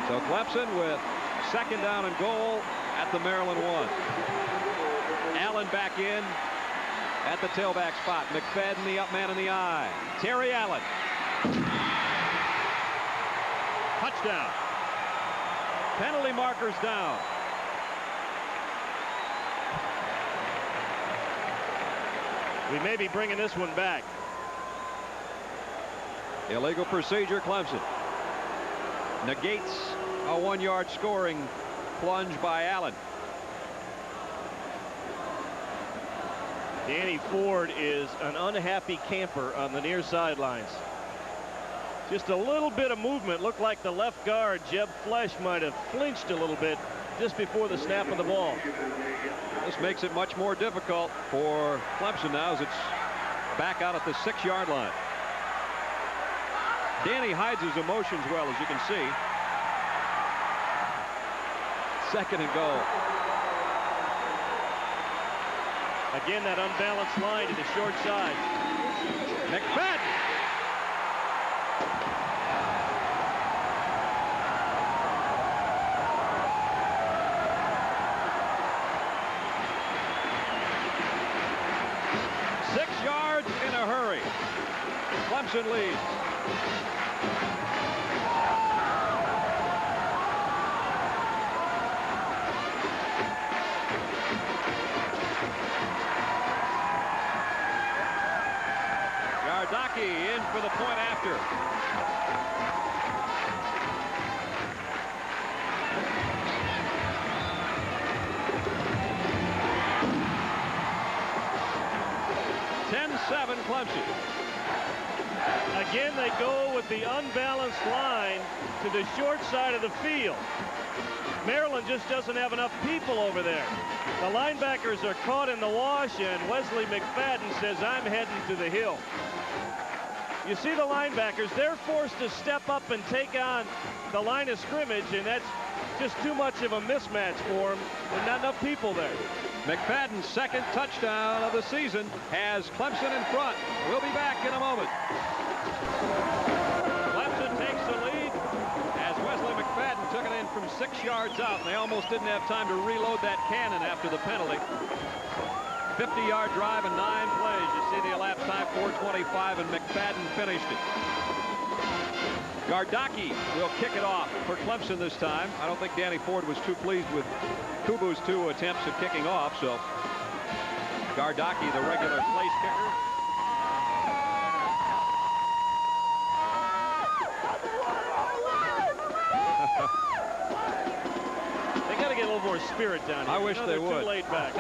So Clemson with 2nd down and goal at the Maryland 1. Allen back in at the tailback spot. McFadden, the up man in the eye. Terry Allen. Touchdown. Penalty markers down. We may be bringing this one back. Illegal procedure. Clemson negates a 1-yard scoring plunge by Allen. Danny Ford is an unhappy camper on the near sidelines. Just a little bit of movement. Looked like the left guard, Jeb Flesh, might have flinched a little bit just before the snap of the ball. This makes it much more difficult for Clemson now as it's back out at the 6-yard line. Danny hides his emotions well, as you can see. 2nd and goal. Again, that unbalanced line to the short side. McFadden. In a hurry. Clemson leads. Gardocki in for the point after. Clemson. Again, they go with the unbalanced line to the short side of the field. Maryland just doesn't have enough people over there. The linebackers are caught in the wash, and Wesley McFadden says, I'm heading to the hill. You see the linebackers, they're forced to step up and take on the line of scrimmage, and that's just too much of a mismatch for them. There's not enough people there. McFadden's 2nd touchdown of the season has Clemson in front. We'll be back in a moment. Clemson takes the lead as Wesley McFadden took it in from 6 yards out. They almost didn't have time to reload that cannon after the penalty. 50-yard drive and 9 plays. You see the elapsed time, 4:25, and McFadden finished it. Gardocki will kick it off for Clemson this time. I don't think Danny Ford was too pleased with Kubu's 2 attempts at kicking off, so Gardocki, the regular place kicker. They got to get a little more spirit down here. I wish they would. Too laid back.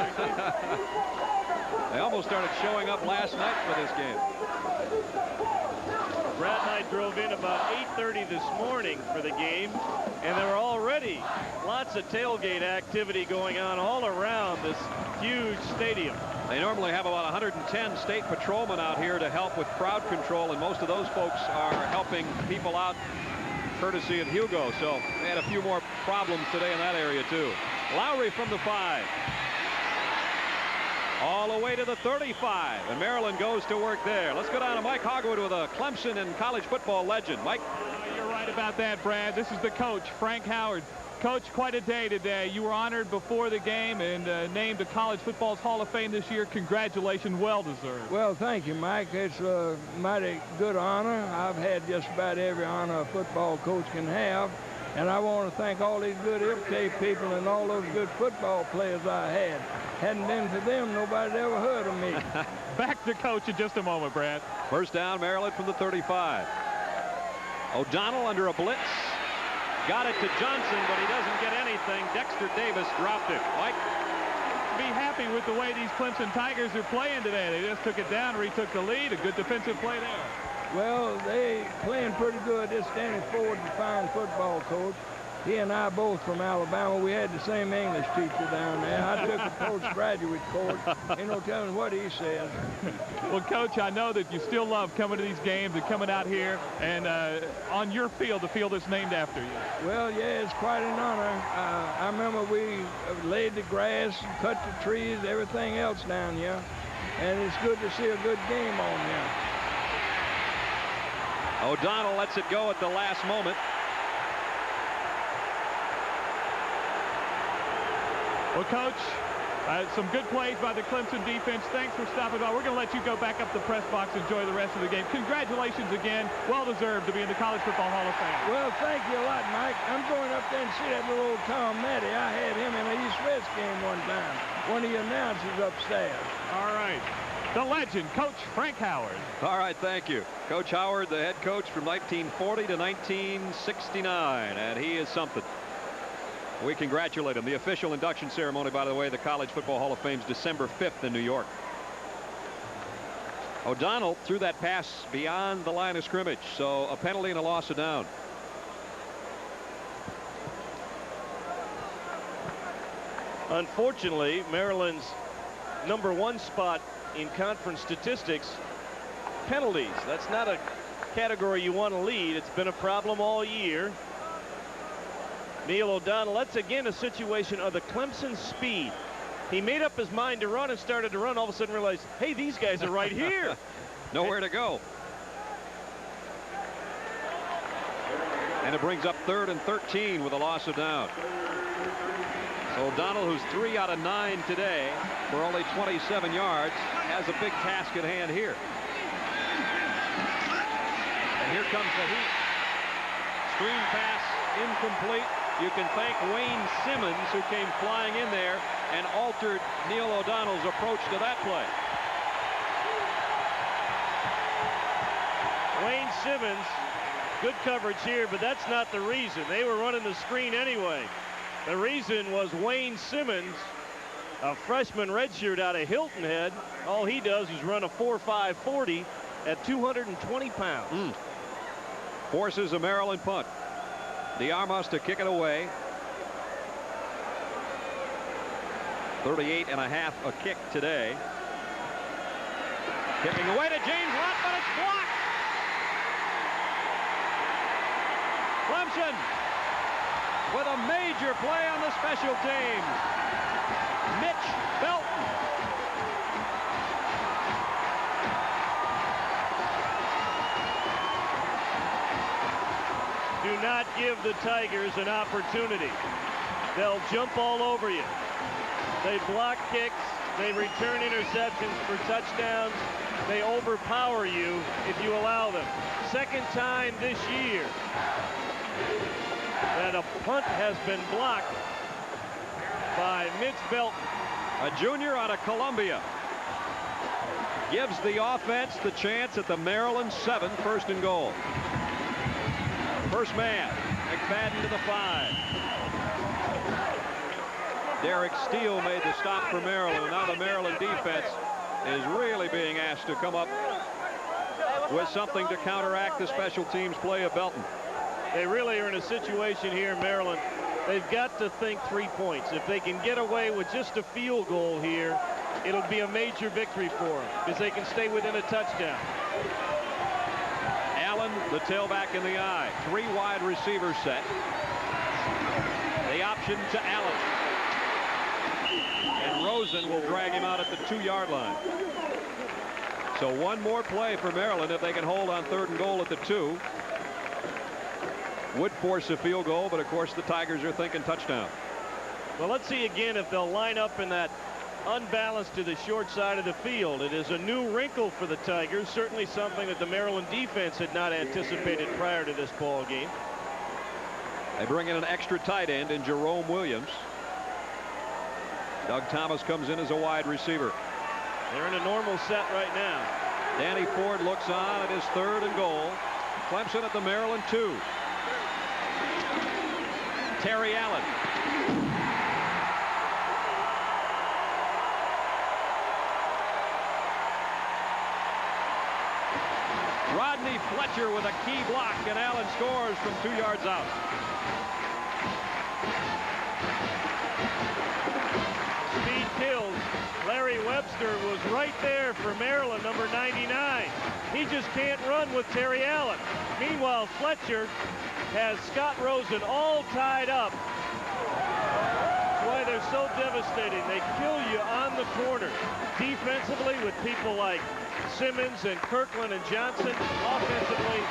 They almost started showing up last night for this game. Brad and I drove in about 8:30 this morning for the game, and there were already lots of tailgate activity going on all around this huge stadium. They normally have about 110 state patrolmen out here to help with crowd control, and most of those folks are helping people out courtesy of Hugo. So they had a few more problems today in that area too. Lowry from the 5. All the way to the 35, and Maryland goes to work there. Let's go down to Mike Hogwood with a Clemson and college football legend. Mike. You're right about that, Brad. This is the coach, Frank Howard. Coach, quite a day today. You were honored before the game and named to College Football's Hall of Fame this year. Congratulations, well deserved. Well, thank you, Mike. It's a mighty good honor. I've had just about every honor a football coach can have. And I want to thank all these good IPK people and all those good football players I had. Hadn't been for them, nobody'd ever heard of me. Back to coach in just a moment, Brad. First down, Maryland from the 35. O'Donnell under a blitz. Got it to Johnson, but he doesn't get anything. Dexter Davis dropped it. Mike? Be happy with the way these Clemson Tigers are playing today. They just took it down, retook the lead. A good defensive play there. Well, they playing pretty good. This Danny Ford is a fine football coach. He and I both from Alabama. We had the same English teacher down there. I took a postgraduate course. Ain't no telling what he says. Well, Coach, I know that you still love coming to these games and coming out here and on your field, the field that's named after you. Well, yeah, it's quite an honor. I remember we laid the grass, cut the trees, everything else down here. And it's good to see a good game on here. O'Donnell lets it go at the last moment. Well, Coach, some good plays by the Clemson defense. Thanks for stopping by. We're going to let you go back up the press box and enjoy the rest of the game. Congratulations again. Well deserved to be in the College Football Hall of Fame. Well, thank you a lot, Mike. I'm going up there and see that little old Tom Matty. I had him in an East-West game one time. One of the announcers upstairs. All right. The legend, Coach Frank Howard. All right, thank you. Coach Howard, the head coach from 1940 to 1969, and he is something. We congratulate him. The official induction ceremony, by the way, the College Football Hall of Fame's December 5th in New York. O'Donnell threw that pass beyond the line of scrimmage, so a penalty and a loss of down. Unfortunately, Maryland's #1 spot in conference statistics, penalties. That's not a category you want to lead. It's been a problem all year. Neil O'Donnell, that's again a situation of the Clemson speed. He made up his mind to run and started to run, all of a sudden realized, hey, these guys are right here. Nowhere to go. And it brings up 3rd and 13 with a loss of down. So O'Donnell, who's 3 out of 9 today for only 27 yards, has a big task at hand here. And here comes the heat. Screen pass incomplete. You can thank Wayne Simmons, who came flying in there and altered Neil O'Donnell's approach to that play. Wayne Simmons, good coverage here, but that's not the reason. They were running the screen anyway. The reason was Wayne Simmons, a freshman redshirt out of Hilton Head. All he does is run a 4.5 40 at 220 pounds. Forces a Maryland punt. DeArmas to kick it away. 38.5 a kick today. Kicking away to James Lott, but it's blocked. Clemson with a major play on the special teams. Mitch Belton. Do not give the Tigers an opportunity. They'll jump all over you. They block kicks. They return interceptions for touchdowns. They overpower you if you allow them. Second time this year that a punt has been blocked by Mitch Belton. A junior out of Columbia. Gives the offense the chance at the Maryland 7, 1st and goal. First man, McFadden to the 5. Derek Steele made the stop for Maryland. Now the Maryland defense is really being asked to come up with something to counteract the special teams play of Belton. They really are in a situation here in Maryland. They've got to think 3 points. If they can get away with just a field goal here, it'll be a major victory for them because they can stay within a touchdown. Allen, the tailback in the eye. 3 wide receiver set. The option to Allen. And Rosen will drag him out at the 2-yard line. So one more play for Maryland if they can hold on 3rd and goal at the 2. Would force a field goal, but of course the Tigers are thinking touchdown. Well, let's see again if they'll line up in that unbalanced to the short side of the field. It is a new wrinkle for the Tigers, certainly something that the Maryland defense had not anticipated prior to this ball game. They bring in an extra tight end in Jerome Williams. Doug Thomas comes in as a wide receiver. They're in a normal set right now. Danny Ford looks on. It is 3rd and goal. Clemson at the Maryland 2. Terry Allen. Rodney Fletcher with a key block, and Allen scores from 2 yards out. Speed kills. Larry Webster was right there for Maryland, number 99. He just can't run with Terry Allen. Meanwhile, Fletcher has Scott Rosen all tied up. That's why they're so devastating. They kill you on the corner. Defensively with people like Simmons and Kirkland and Johnson. Offensively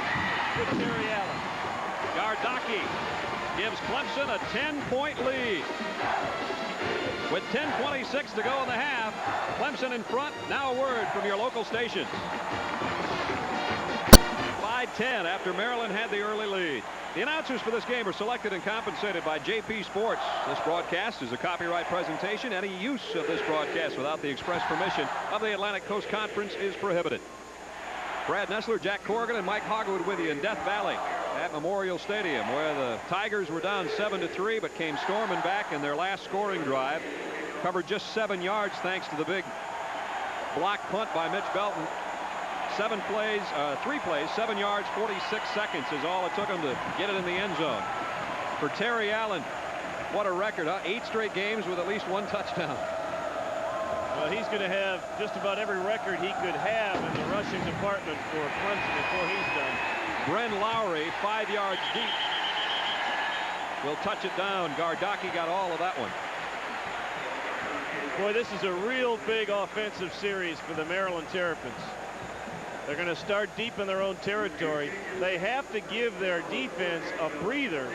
with Terry Allen. Gardocki gives Clemson a 10-point lead. With 10:26 to go in the half, Clemson in front. Now a word from your local stations. By 10 after Maryland had the early lead. The announcers for this game are selected and compensated by JP Sports. This broadcast is a copyright presentation. Any use of this broadcast without the express permission of the Atlantic Coast Conference is prohibited. Brad Nessler, Jack Corrigan, and Mike Hogwood with you in Death Valley at Memorial Stadium, where the Tigers were down 7-3 but came storming back in their last scoring drive. Covered just 7 yards thanks to the big block punt by Mitch Belton. 3 plays, 7 yards, 46 seconds is all it took him to get it in the end zone. For Terry Allen, what a record, huh? 8 straight games with at least 1 touchdown. Well, he's going to have just about every record he could have in the rushing department for Clemson before he's done. Bren Lowry, 5 yards deep, will touch it down. Gardocki got all of that one. Boy, this is a real big offensive series for the Maryland Terrapins. They're going to start deep in their own territory. They have to give their defense a breather,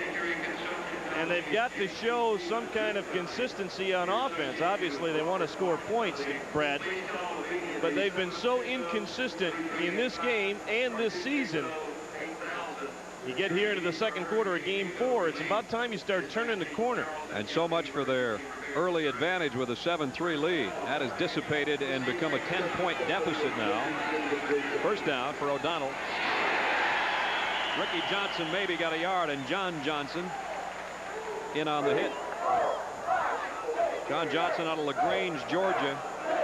and they've got to show some kind of consistency on offense. Obviously, they want to score points, Brad, but they've been so inconsistent in this game and this season. You get here into the second quarter of game 4, it's about time you start turning the corner. And so much for their early advantage with a 7-3 lead. That has dissipated and become a 10-point deficit now. First down for O'Donnell. Ricky Johnson maybe got a yard, and John Johnson in on the hit. John Johnson out of LaGrange, Georgia,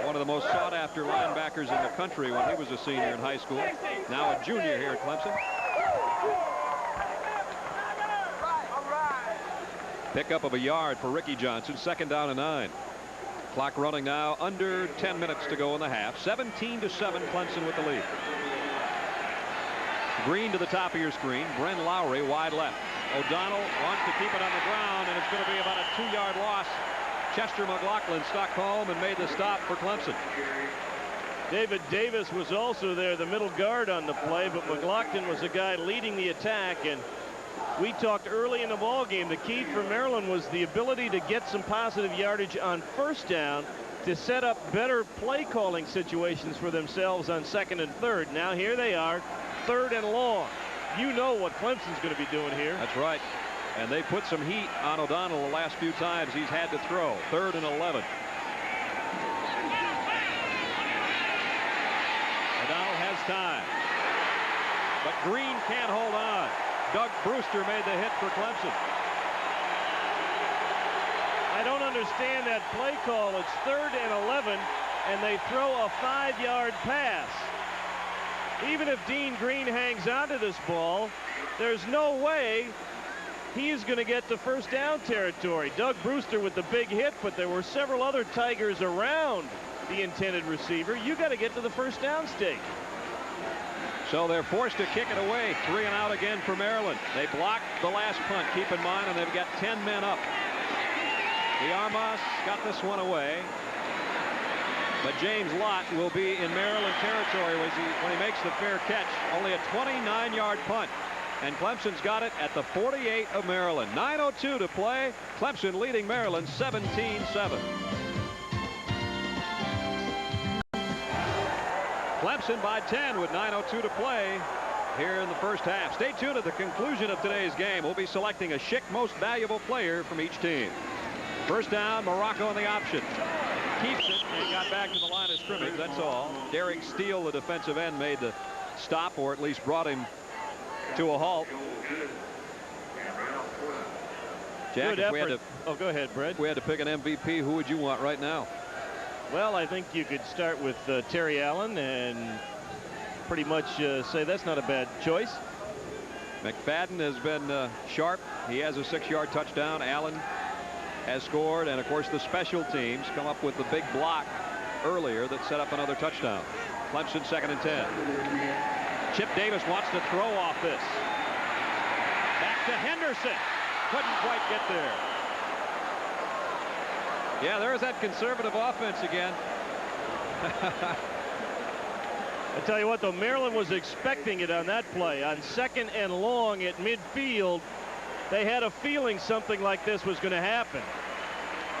one of the most sought-after linebackers in the country when he was a senior in high school. Now a junior here at Clemson. Pickup of a yard for Ricky Johnson. 2nd down and 9. Clock running now. Under 10 minutes to go in the half. 17-7, Clemson with the lead. Green to the top of your screen. Bren Lowry wide left. O'Donnell wants to keep it on the ground, and it's going to be about a 2-yard loss. Chester McLaughlin stuck home and made the stop for Clemson. David Davis was also there, the middle guard on the play, but McLaughlin was the guy leading the attack. And we talked early in the ball game, the key for Maryland was the ability to get some positive yardage on first down to set up better play calling situations for themselves on 2nd and 3rd. Now here they are, 3rd and long. You know what Clemson's going to be doing here. That's right. And they put some heat on O'Donnell the last few times he's had to throw. 3rd and 11. O'Donnell has time, but Green can't hold on. Doug Brewster made the hit for Clemson. I don't understand that play call. It's 3rd and 11, and they throw a 5-yard pass. Even if Dean Green hangs onto this ball, there's no way he's going to get to first down territory. Doug Brewster with the big hit, but there were several other Tigers around the intended receiver. You got to get to the first down stake. So they're forced to kick it away. 3 and out again for Maryland. They blocked the last punt, keep in mind, and they've got 10 men up. The Armas got this one away. But James Lott will be in Maryland territory when he makes the fair catch. Only a 29-yard punt. And Clemson's got it at the 48 of Maryland. 9:02 to play. Clemson leading Maryland 17-7. Clemson by 10 with 9:02 to play here in the first half. Stay tuned at the conclusion of today's game. We'll be selecting a Schick most valuable player from each team. First down, Morocco on the option. Keeps it and got back to the line of scrimmage. That's all. Derek Steele, the defensive end, made the stop, or at least brought him to a halt. Jack, if we had to, go ahead, Brett. If we had to pick an MVP, who would you want right now? Well, I think you could start with Terry Allen and pretty much say that's not a bad choice. McFadden has been sharp. He has a 6-yard touchdown. Allen has scored, and of course the special teams come up with the big block earlier that set up another touchdown. Clemson 2nd and 10. Chip Davis wants to throw off this. Back to Henderson. Couldn't quite get there. Yeah, there's that conservative offense again. I tell you what, though, Maryland was expecting it on that play. On 2nd and long at midfield, they had a feeling something like this was going to happen.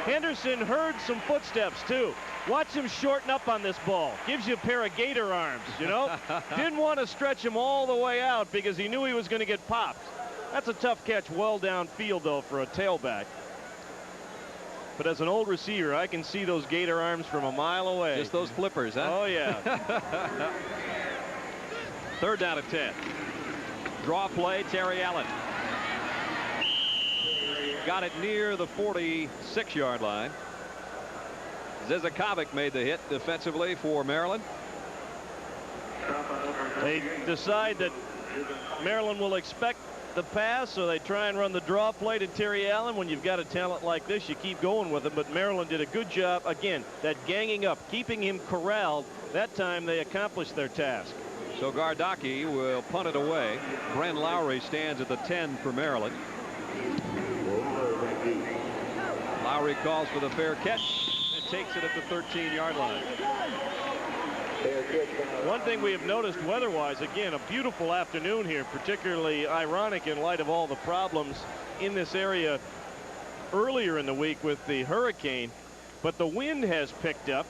Henderson heard some footsteps, too. Watch him shorten up on this ball. Gives you a pair of gator arms, you know. Didn't want to stretch him all the way out because he knew he was going to get popped. That's a tough catch well downfield, though, for a tailback. But as an old receiver, I can see those gator arms from a mile away. Just those flippers, huh? Oh, yeah. 3rd down and 10. Draw play, Terry Allen. Got it near the 46-yard line. Zizakovic made the hit defensively for Maryland. They decide that Maryland will expect the pass, so they try and run the draw play to Terry Allen. When you've got a talent like this, you keep going with him. But Maryland did a good job, again, that ganging up, keeping him corralled. That time they accomplished their task. So Gardocki will punt it away. Bren Lowry stands at the 10 for Maryland. Lowry calls for the fair catch and takes it at the 13-yard line. One thing we have noticed weather-wise, again, a beautiful afternoon here, particularly ironic in light of all the problems in this area earlier in the week with the hurricane. But the wind has picked up,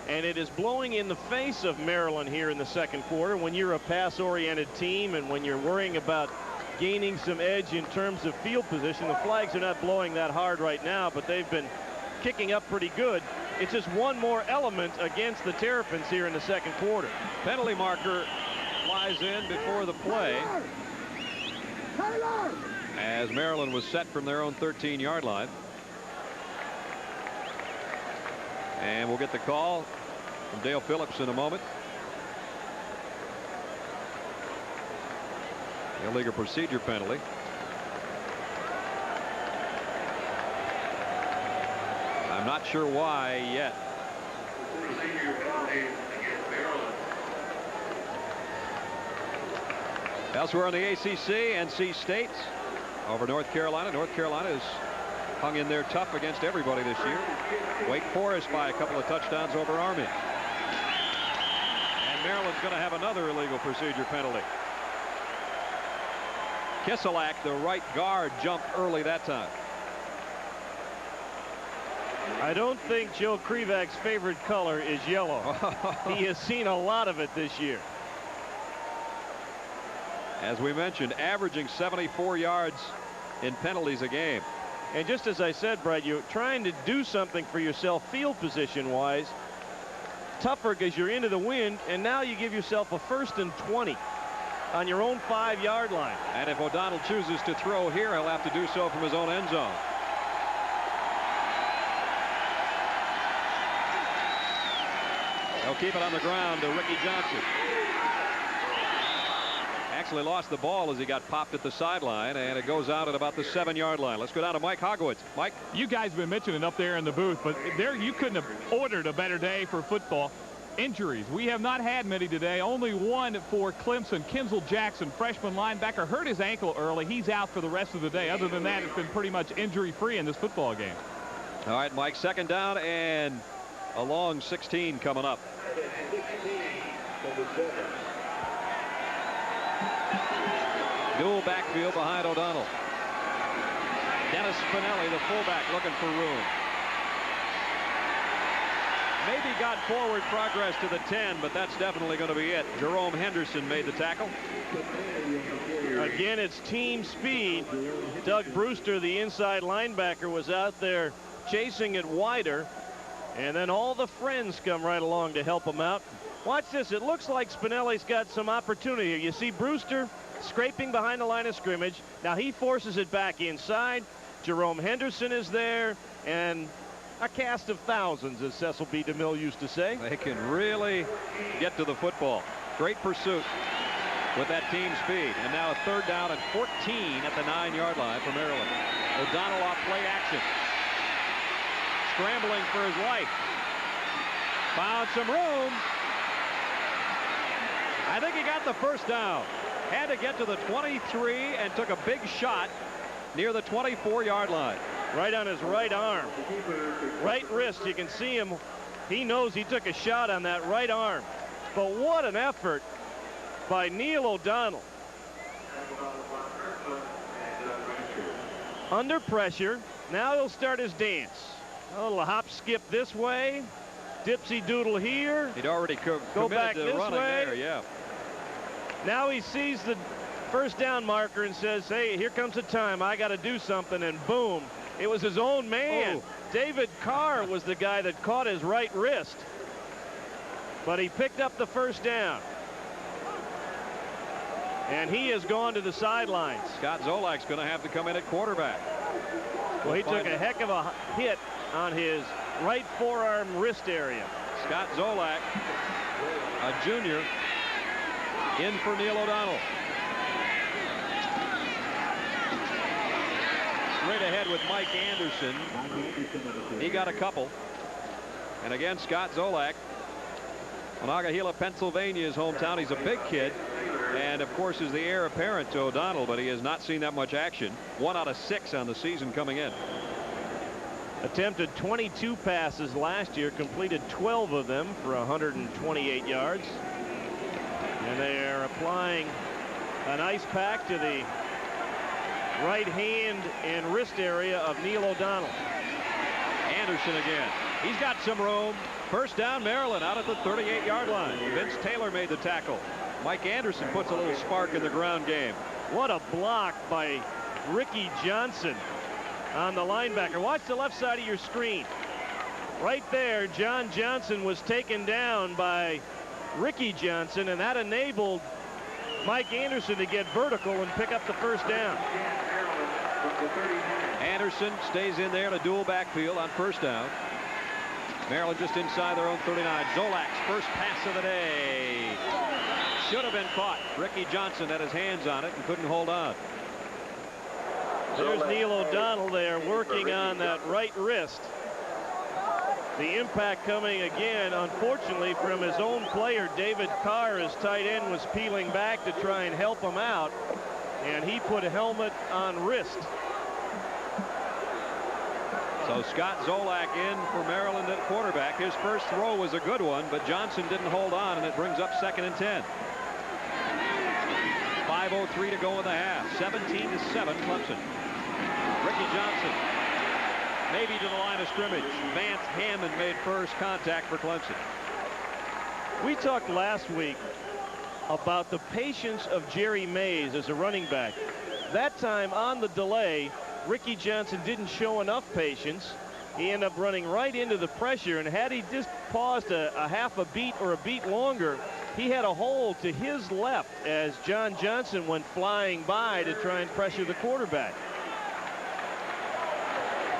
and it is blowing in the face of Maryland here in the second quarter. When you're a pass-oriented team and when you're worrying about gaining some edge in terms of field position, the flags are not blowing that hard right now, but they've been kicking up pretty good. It's just one more element against the Terrapins here in the second quarter. Penalty marker flies in before the play as Maryland was set from their own 13-yard line. And we'll get the call from Dale Phillips in a moment. Illegal procedure penalty. I'm not sure why yet. Elsewhere on the ACC, NC State over North Carolina. North Carolina has hung in there tough against everybody this year. Wake Forest by a couple of touchdowns over Army. And Maryland's going to have another illegal procedure penalty. Kiselak, the right guard, jumped early that time. I don't think Joe Krivak's favorite color is yellow. He has seen a lot of it this year. As we mentioned, averaging 74 yards in penalties a game. And just as I said, Brad, you're trying to do something for yourself field position wise. Tougher because you're into the wind, and now you give yourself a 1st and 20 on your own 5-yard line. And if O'Donnell chooses to throw here, he'll have to do so from his own end zone. They'll keep it on the ground to Ricky Johnson. Actually lost the ball as he got popped at the sideline, and it goes out at about the 7-yard line. Let's go down to Mike Hogowitz. Mike? You guys have been mentioning up there in the booth, but there you couldn't have ordered a better day for football. Injuries. We have not had many today. Only one for Clemson. Kinzel Jackson, freshman linebacker, hurt his ankle early. He's out for the rest of the day. Other than that, it's been pretty much injury-free in this football game. All right, Mike, second down and a long 16 coming up. Dual backfield behind O'Donnell. Dennis Spinelli, the fullback, looking for room. Maybe got forward progress to the 10, but that's definitely going to be it. Jerome Henderson made the tackle. Again, it's team speed. Doug Brewster, the inside linebacker, was out there chasing it wider, and then all the friends come right along to help him out. Watch this. It looks like Spinelli's got some opportunity here. You see Brewster scraping behind the line of scrimmage. Now he forces it back inside. Jerome Henderson is there, and a cast of thousands, as Cecil B. DeMille used to say. They can really get to the football. Great pursuit with that team speed. And now a 3rd down and 14 at the 9-yard line for Maryland. O'Donnell off play action. Scrambling for his life. Found some room. I think he got the 1st down. Had to get to the 23 and took a big shot near the 24-yard line. Right on his right arm. Right wrist. You can see him. He knows he took a shot on that right arm. But what an effort by Neil O'Donnell. Under pressure. Now he'll start his dance. A little hop skip this way. Dipsy doodle here. He'd already go back to this running way. there, yeah. Now he sees the 1st down marker and says, hey, here comes the time. I got to do something. And boom. It was his own man. Oh. David Carr was the guy that caught his right wrist. But he picked up the 1st down. And he has gone to the sidelines. Scott Zolak's going to have to come in at quarterback. Well, he took a heck of a hit on his right forearm wrist area. Scott Zolak, a junior, In for Neil O'Donnell. Straight ahead with Mike Anderson. He got a couple. And again, Scott Zolak. Monongahela, Pennsylvania, his hometown. He's a big kid. And, of course, is the heir apparent to O'Donnell, but he has not seen that much action. 1 out of 6 on the season coming in. Attempted 22 passes last year, completed 12 of them for 128 yards. And they are applying an ice pack to the right hand and wrist area of Neil O'Donnell. Anderson again. He's got some room. First down, Maryland out at the 38-yard line. Vince Taylor made the tackle. Mike Anderson puts a little spark in the ground game. What a block by Ricky Johnson on the linebacker. Watch the left side of your screen. Right there, John Johnson was taken down by Ricky Johnson, and that enabled Mike Anderson to get vertical and pick up the first down. Anderson stays in there in a dual backfield on first down. Maryland just inside their own 39. Zolak's first pass of the day. Should have been caught. Ricky Johnson had his hands on it and couldn't hold on. There's Neil O'Donnell there working on that right wrist. The impact coming again, unfortunately, from his own player. David Carr, his tight end, was peeling back to try and help him out, and he put a helmet on wrist. So Scott Zolak in for Maryland at quarterback. His first throw was a good one, but Johnson didn't hold on, and it brings up 2nd and 10. 5:03 to go in the half. 17-7 Clemson. Ricky Johnson maybe to the line of scrimmage. Vance Hammond made first contact for Clemson. We talked last week about the patience of Jerry Mays as a running back. That time on the delay, Ricky Johnson didn't show enough patience. He ended up running right into the pressure, and had he just paused a half a beat or a beat longer, he had a hole to his left as John Johnson went flying by to try and pressure the quarterback.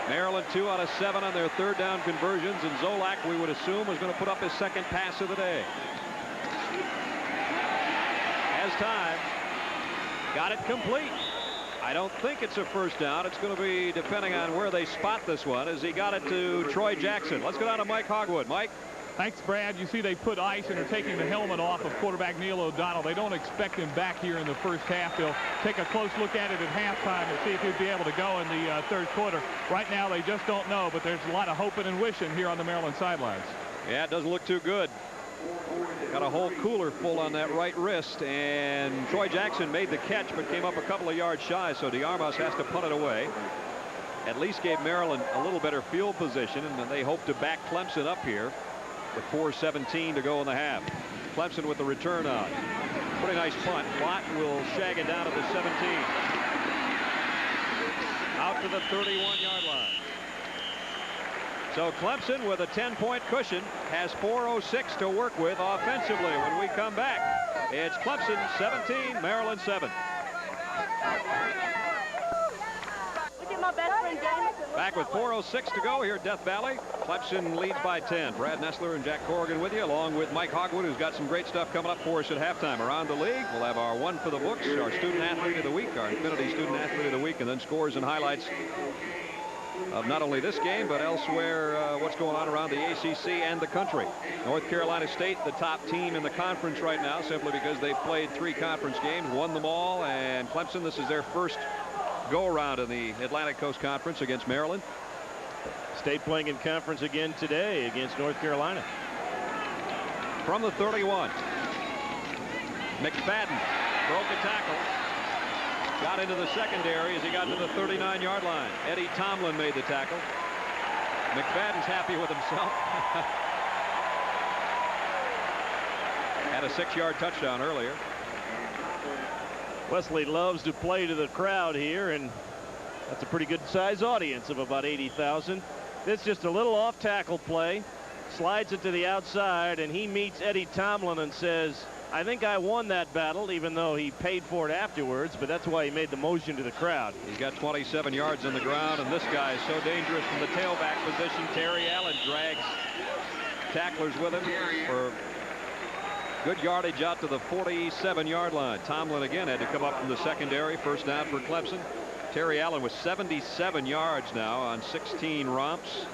Maryland 2 out of 7 on their 3rd down conversions, and Zolak, we would assume, was going to put up his 2nd pass of the day. Has time. Got it complete. I don't think it's a first down. It's going to be depending on where they spot this one, as he got it to Troy Jackson. Let's go down to Mike Hogwood. Mike. Thanks, Brad. You see they put ice and are taking the helmet off of quarterback Neil O'Donnell. They don't expect him back here in the first half. They'll take a close look at it at halftime and see if he'd be able to go in the 3rd quarter. Right now, they just don't know, but there's a lot of hoping and wishing here on the Maryland sidelines. Yeah, it doesn't look too good. Got a whole cooler full on that right wrist, and Troy Jackson made the catch but came up a couple of yards shy, so DeArmas has to punt it away. At least gave Maryland a little better field position, and they hope to back Clemson up here with 4:17 to go in the half. Clemson with the return on. Pretty nice punt. Watt will shag it down at the 17. Out to the 31-yard line. So Clemson, with a 10-point cushion, has 4:06 to work with offensively. When we come back, it's Clemson 17, Maryland 7. Back with 4:06 to go here at Death Valley. Clemson leads by 10. Brad Nessler and Jack Corrigan with you, along with Mike Hogwood, who's got some great stuff coming up for us at halftime. Around the league, we'll have our one for the books, our student athlete of the week, our Infinity student athlete of the week, and then scores and highlights of not only this game, but elsewhere, what's going on around the ACC and the country. North Carolina State, the top team in the conference right now, simply because they've played 3 conference games, won them all, and Clemson, this is their first go-around in the Atlantic Coast Conference against Maryland. State playing in conference again today against North Carolina. From the 31, McFadden broke a tackle. Got into the secondary as he got to the 39-yard line. Eddie Tomlin made the tackle. McFadden's happy with himself. Had a 6-yard touchdown earlier. Wesley loves to play to the crowd here, and that's a pretty good size audience of about 80,000. It's just a little off tackle play. Slides it to the outside, and he meets Eddie Tomlin and says, I think I won that battle, even though he paid for it afterwards, but that's why he made the motion to the crowd. He's got 27 yards on the ground, and this guy is so dangerous from the tailback position. Terry Allen drags tacklers with him for Good yardage out to the 47-yard line. Tomlin again had to come up from the secondary. First down for Clemson. Terry Allen with 77 yards now on 16 romps.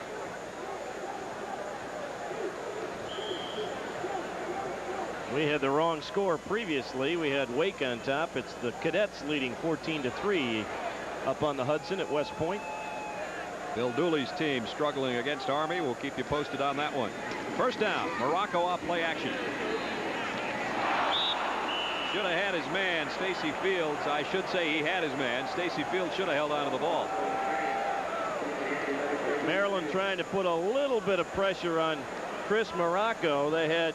We had the wrong score previously. We had Wake on top. It's the Cadets leading 14-3 up on the Hudson at West Point. Bill Dooley's team struggling against Army. We'll keep you posted on that one. First down. Morocco off play action. Should have had his man, Stacy Fields. I should say he had his man. Stacy Fields should have held on to the ball. Maryland trying to put a little bit of pressure on Chris Morocco. They had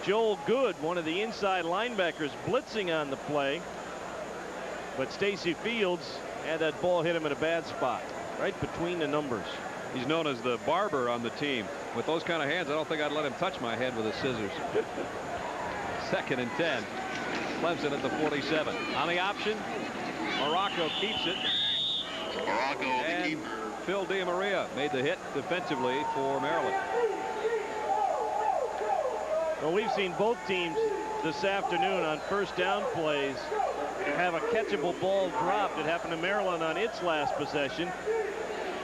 Joel Good, one of the inside linebackers, blitzing on the play. But Stacy Fields had that ball hit him in a bad spot, right between the numbers. He's known as the barber on the team. With those kind of hands, I don't think I'd let him touch my head with his scissors. 2nd and 10. Clemson at the 47. On the option, Morocco keeps it. And Phil DeMaria made the hit defensively for Maryland. Well, we've seen both teams this afternoon on first down plays have a catchable ball dropped. It happened to Maryland on its last possession.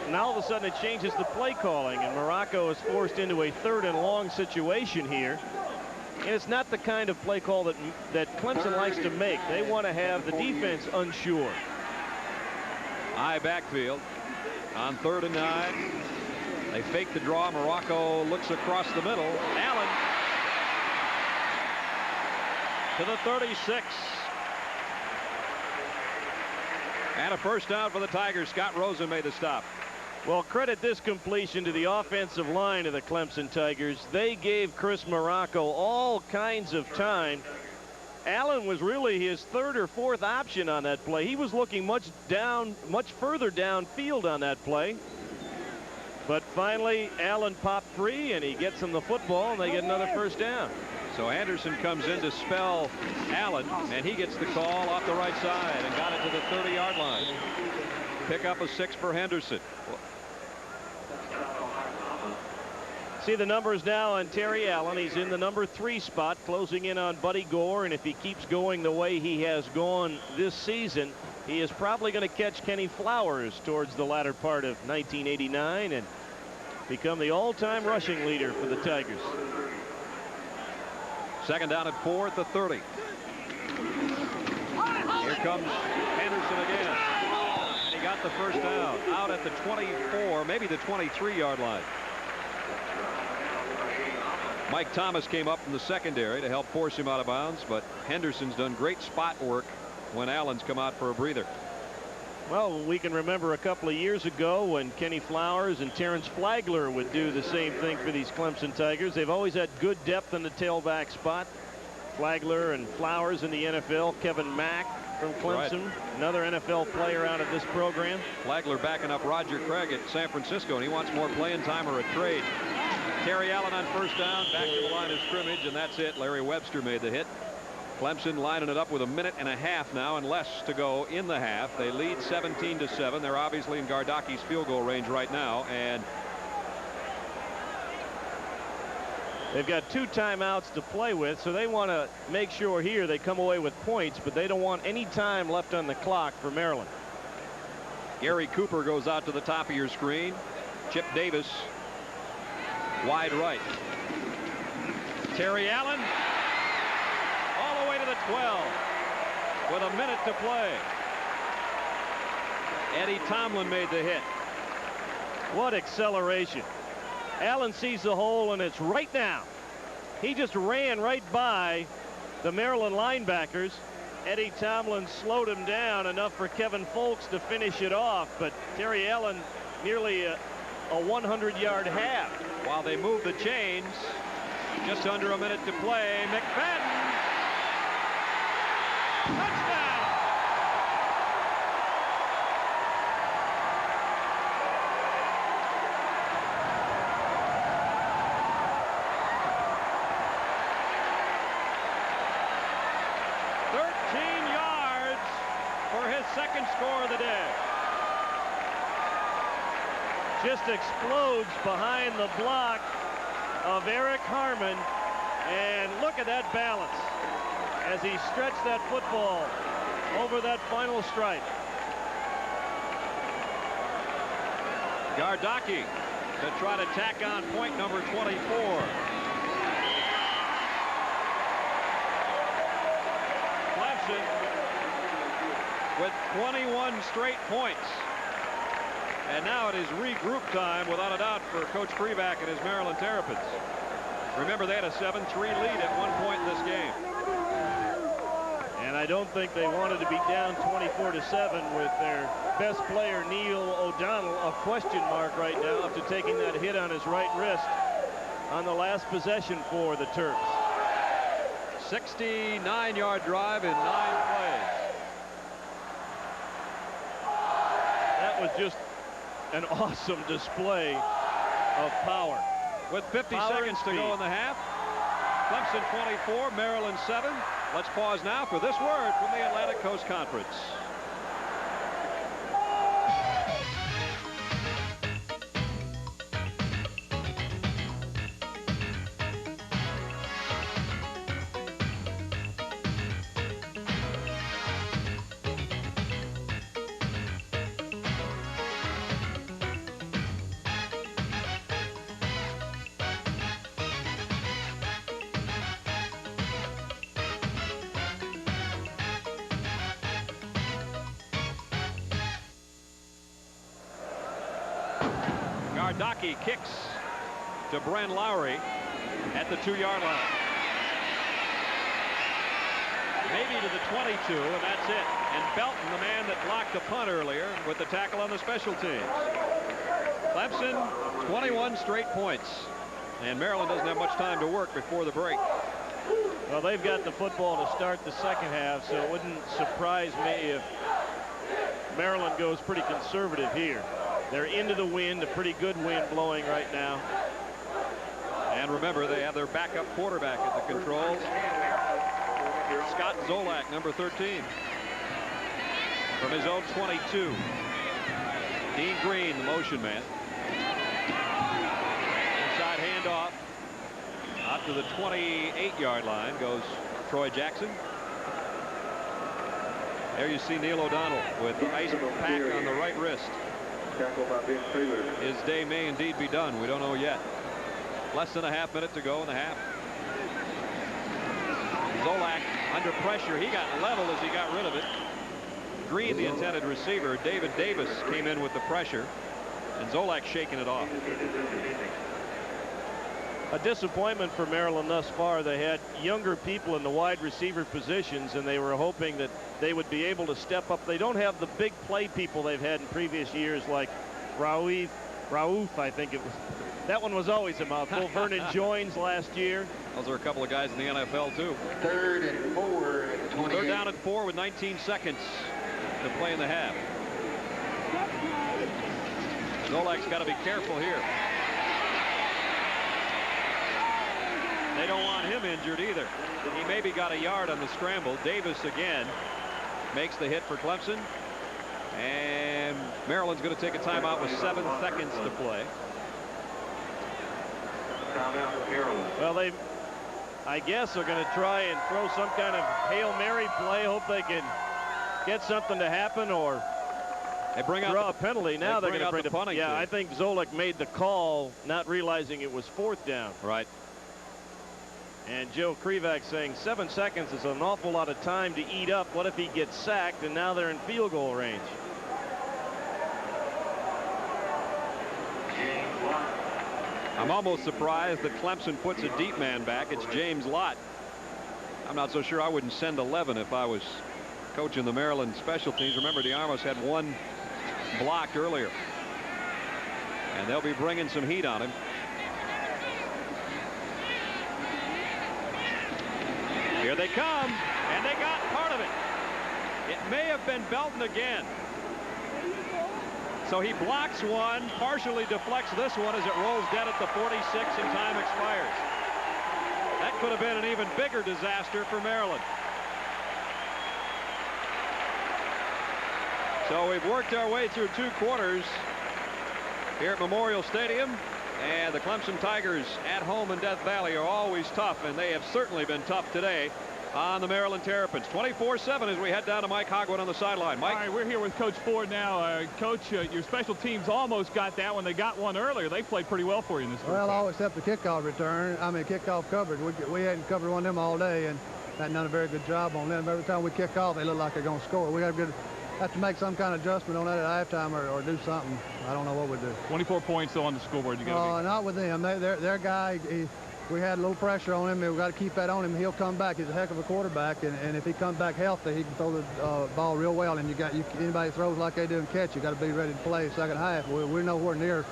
Now all of a sudden it changes the play calling, and Morocco is forced into a 3rd and long situation here. And it's not the kind of play call that Clemson likes to make. They want to have the defense unsure. High backfield on 3rd and 9. They fake the draw. Morocco looks across the middle. Allen to the 36. And a first down for the Tigers. Scott Rosen made the stop. Well, credit this completion to the offensive line of the Clemson Tigers. They gave Chris Morocco all kinds of time. Allen was really his 3rd or 4th option on that play. He was looking much further downfield on that play. But finally, Allen popped free, and he gets him the football, and they get another first down. So Anderson comes in to spell Allen, and he gets the call off the right side and got it to the 30-yard line. Pick up a 6 for Henderson. See the numbers now on Terry Allen. He's in the number 3 spot, closing in on Buddy Gore, and if he keeps going the way he has gone this season, he is probably going to catch Kenny Flowers towards the latter part of 1989 and become the all-time rushing leader for the Tigers. 2nd down at 4 at the 30. Here comes Henderson again. And he got the first down out at the 24, maybe the 23-yard line. Mike Thomas came up from the secondary to help force him out of bounds, but Henderson's done great spot work when Allen's come out for a breather. Well, we can remember a couple of years ago when Kenny Flowers and Terrence Flagler would do the same thing for these Clemson Tigers. They've always had good depth in the tailback spot. Flagler and Flowers in the NFL. Kevin Mack from Clemson, right. Another NFL player out of this program. Flagler backing up Roger Craig at San Francisco, and he wants more playing time or a trade. Terry Allen on first down, back to the line of scrimmage, and that's it. Larry Webster made the hit. Clemson lining it up with 1.5 minutes now and less to go in the half. They lead 17-7. They're obviously in Gardaki's field goal range right now, and they've got 2 timeouts to play with, so they want to make sure here they come away with points, but they don't want any time left on the clock for Maryland. Gary Cooper goes out to the top of your screen. Chip Davis wide right. Terry Allen all the way to the 12 with 1 minute to play. Eddie Tomlin made the hit. What acceleration. Allen sees the hole, and it's right now. He just ran right by the Maryland linebackers. Eddie Tomlin slowed him down enough for Kevin Folks to finish it off, but Terry Allen nearly a 100-yard half. While they move the chains, just under 1 minute to play. McFadden, touchdown! Second score of the day. Just explodes behind the block of Eric Harmon, And look at that balance as he stretched that football over that final stripe. Gardocki to try to tack on point number 24. Clemson with 21 straight points. And now it is regroup time, without a doubt, for Coach Krivak and his Maryland Terrapins. Remember, they had a 7-3 lead at one point in this game. And I don't think they wanted to be down 24-7 with their best player, Neil O'Donnell, a question mark right now after taking that hit on his right wrist on the last possession for the Terps. 69-yard drive in 9 plays. That was just an awesome display of power. With 50 Power seconds to go in the half, Clemson 24, Maryland 7. Let's pause now for this word from the Atlantic Coast Conference. Gardocki kicks to Bren Lowry at the 2-yard line. Maybe to the 22, and that's it. And Belton, the man that blocked the punt earlier, with the tackle on the special teams. Clemson, 21 straight points. And Maryland doesn't have much time to work before the break. Well, they've got the football to start the second half, so it wouldn't surprise me if Maryland goes pretty conservative here. They're into the wind, a pretty good wind blowing right now. And remember, they have their backup quarterback at the controls. Scott Zolak, number 13. From his own 22. Dean Green, the motion man. Inside handoff. Out to the 28-yard line goes Troy Jackson. There you see Neil O'Donnell with the ice pack on the right wrist. His day may indeed be done. We don't know yet. Less than a half minute to go in the half. Zolak under pressure. He got level as he got rid of it. Green, the intended receiver. David Davis came in with the pressure, and Zolak shaking it off. A disappointment for Maryland thus far. They had younger people in the wide receiver positions, and they were hoping that they would be able to step up. They don't have the big play people they've had in previous years, like Raouf, I think it was. That one was always a mouthful. Vernon Joins last year. Those are a couple of guys in the NFL, too. 3rd and 4. 3rd down and 4 with 19 seconds to play in the half. Zolak's got to be careful here. They don't want him injured either. He maybe got a yard on the scramble. Davis again makes the hit for Clemson. And Maryland's going to take a timeout with 7 seconds to play. Well, they, I guess, are going to try and throw some kind of Hail Mary play. Hope they can get something to happen, or they bring out draw a penalty. Now they're going to bring the punting. Yeah, I think Zolak made the call, not realizing it was 4th down. Right. And Joe Krivak saying 7 seconds is an awful lot of time to eat up. What if he gets sacked and now they're in field goal range? I'm almost surprised that Clemson puts a deep man back. It's James Lott. I'm not so sure I wouldn't send 11 if I was coaching the Maryland special teams. Remember, DeArmos had 1 block earlier. And they'll be bringing some heat on him. Here they come, and they got part of it. It may have been Belton again. So he blocks one, partially deflects this one as it rolls dead at the 46 and time expires. That could have been an even bigger disaster for Maryland. So we've worked our way through 2 quarters here at Memorial Stadium. And the Clemson Tigers at home in Death Valley are always tough, and they have certainly been tough today on the Maryland Terrapins. 24-7 as we head down to Mike Hogwood on the sideline. Mike. All right, we're here with Coach Ford now. Coach, your special teams almost got that one. They got one earlier. They played pretty well for you in this. Well, all except the kickoff return. I mean, kickoff coverage. We hadn't covered one of them all day, and hadn't done a very good job on them. Every time we kick off, they look like they're going to score. We have to make some kind of adjustment on that at halftime or do something. I don't know what we do. 24 points though on the scoreboard. You got not with them. Their guy. We had a little pressure on him. We've got to keep that on him. He'll come back. He's a heck of a quarterback, and if he comes back healthy, he can throw the ball real well. And anybody throws like they do and catch, you got to be ready to play second half. We're nowhere near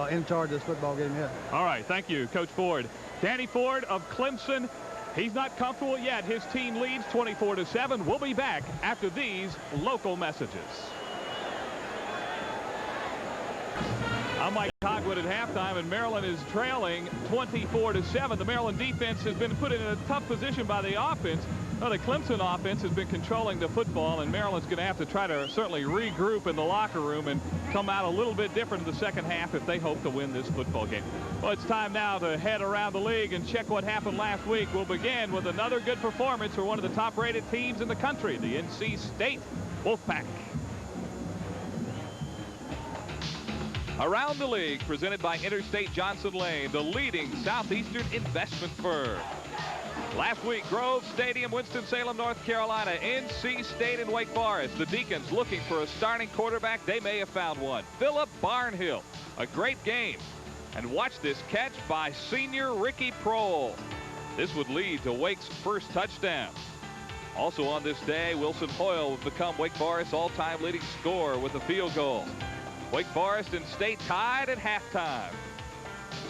in charge of this football game yet. All right, thank you, Coach Ford. Danny Ford of Clemson. He's not comfortable yet. His team leads 24-7. We'll be back after these local messages. I'm Mike Hogwood at halftime, and Maryland is trailing 24-7. The Maryland defense has been put in a tough position by the offense. Well, the Clemson offense has been controlling the football, and Maryland's going to have to try to certainly regroup in the locker room and come out a little bit different in the second half if they hope to win this football game. Well, it's time now to head around the league and check what happened last week. We'll begin with another good performance for one of the top-rated teams in the country, the NC State Wolfpack. Around the league, presented by Interstate Johnson Lane, the leading southeastern investment firm. Last week, Grove Stadium, Winston-Salem, North Carolina, NC State and Wake Forest. The Deacons looking for a starting quarterback. They may have found one. Philip Barnhill. A great game. And watch this catch by senior Ricky Prohl. This would lead to Wake's first touchdown. Also on this day, Wilson Hoyle would become Wake Forest's all-time leading scorer with a field goal. Wake Forest and State tied at halftime.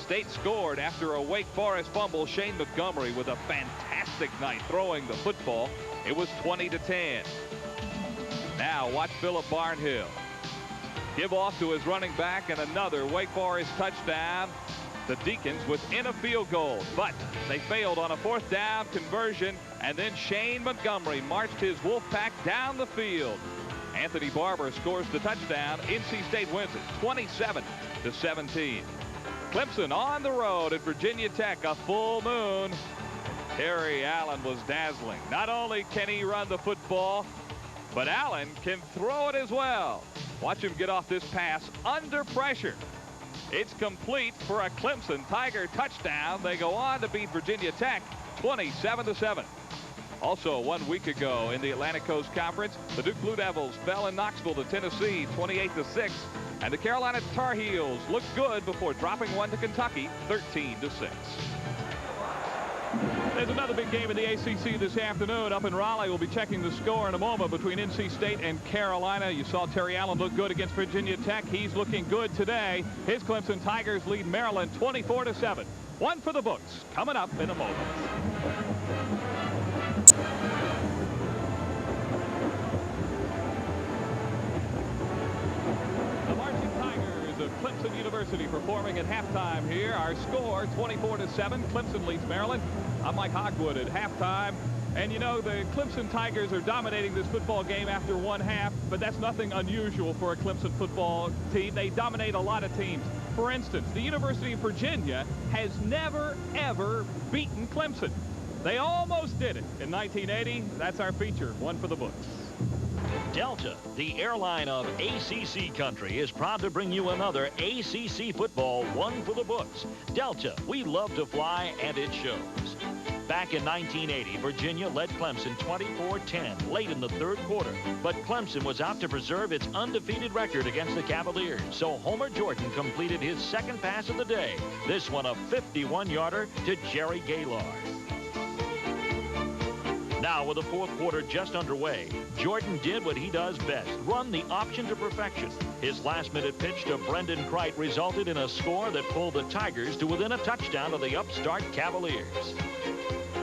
State scored after a Wake Forest fumble. Shane Montgomery with a fantastic night throwing the football. It was 20-10. Now watch Philip Barnhill give off to his running back, and another Wake Forest touchdown. The Deacons within a field goal, but they failed on a fourth down conversion, and then Shane Montgomery marched his Wolfpack down the field. Anthony Barber scores the touchdown. NC State wins it 27-17. Clemson on the road at Virginia Tech, a full moon. Terry Allen was dazzling. Not only can he run the football, but Allen can throw it as well. Watch him get off this pass under pressure. It's complete for a Clemson Tiger touchdown. They go on to beat Virginia Tech 27-7. Also, 1 week ago in the Atlantic Coast Conference, the Duke Blue Devils fell in Knoxville to Tennessee 28-6. And the Carolina Tar Heels looked good before dropping one to Kentucky 13-6. There's another big game in the ACC this afternoon up in Raleigh. We'll be checking the score in a moment between NC State and Carolina. You saw Terry Allen look good against Virginia Tech. He's looking good today. His Clemson Tigers lead Maryland 24-7. One for the books coming up in a moment. Clemson University performing at halftime here. Our score 24-7. Clemson leads Maryland. I'm Mike Hogwood at halftime. And you know, the Clemson Tigers are dominating this football game after one half, but that's nothing unusual for a Clemson football team. They dominate a lot of teams. For instance, the University of Virginia has never, ever beaten Clemson. They almost did it in 1980. That's our feature. One for the books. Delta, the airline of ACC country, is proud to bring you another ACC football one for the books. Delta, we love to fly, and it shows. Back in 1980, Virginia led Clemson 24-10 late in the third quarter. But Clemson was out to preserve its undefeated record against the Cavaliers. So Homer Jordan completed his second pass of the day. This one a 51-yarder to Jerry Gaylord. Now, with the fourth quarter just underway, Jordan did what he does best, run the option to perfection. His last-minute pitch to Brendan Kright resulted in a score that pulled the Tigers to within a touchdown of the upstart Cavaliers.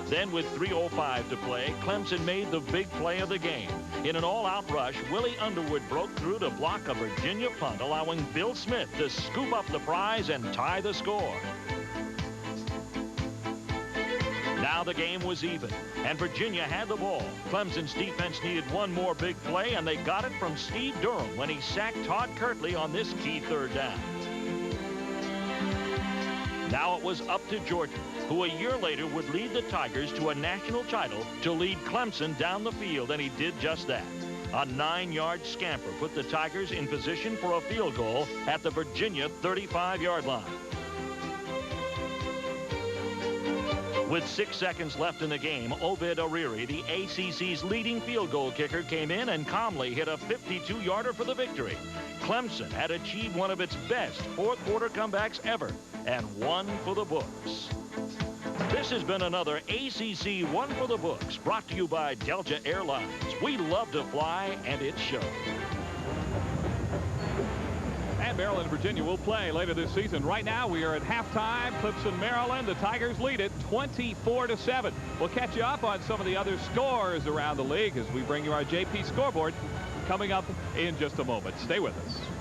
Then, with 3:05 to play, Clemson made the big play of the game. In an all-out rush, Willie Underwood broke through to block a Virginia punt, allowing Bill Smith to scoop up the prize and tie the score. Now the game was even, and Virginia had the ball. Clemson's defense needed one more big play, and they got it from Steve Durham when he sacked Todd Kirtley on this key third down. Now it was up to Jordan, who a year later would lead the Tigers to a national title to lead Clemson down the field, and he did just that. A 9-yard scamper put the Tigers in position for a field goal at the Virginia 35-yard line. With 6 seconds left in the game, Obed Ariri, the ACC's leading field goal kicker, came in and calmly hit a 52-yarder for the victory. Clemson had achieved one of its best fourth-quarter comebacks ever and one for the books. This has been another ACC One for the Books, brought to you by Delta Airlines. We love to fly, and it shows. And Maryland and Virginia will play later this season. Right now, we are at halftime. Clemson, Maryland. The Tigers lead it 24-7. We'll catch you up on some of the other scores around the league as we bring you our JP scoreboard coming up in just a moment. Stay with us.